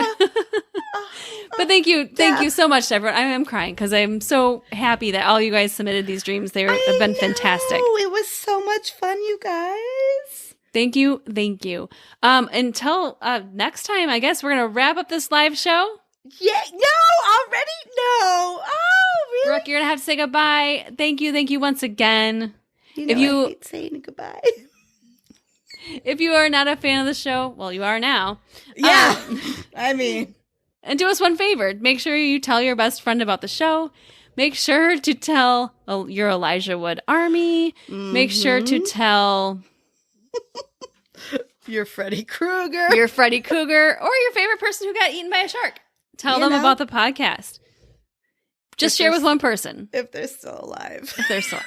But thank you so much to everyone. I am crying because I'm so happy that all you guys submitted these dreams. They have been fantastic. It was so much fun, you guys. Thank you. Until next time, I guess we're gonna wrap up this live show. Yeah, no, already? No. Oh, really? Brooke, you're gonna have to say goodbye. Thank you once again. I hate saying goodbye. If you are not a fan of the show, well, you are now. Yeah. I mean. And do us one favor. Make sure you tell your best friend about the show. Make sure to tell your Elijah Wood Army. Mm-hmm. Make sure to tell your Freddy Krueger. Your Freddy Krueger. Or your favorite person who got eaten by a shark. Tell them about the podcast. Just share with one person. If they're still alive.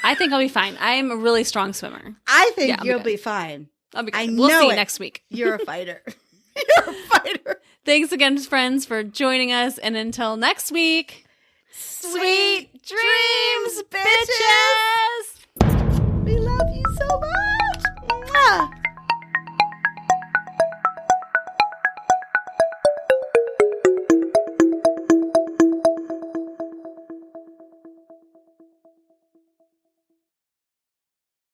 I think I'll be fine. I am a really strong swimmer. I think you'll be fine. I'll be good. I We'll know see you it. next week. You're a fighter. You're a fighter. Thanks again, friends, for joining us. And until next week, sweet dreams, bitches! We love you so much. Mwah.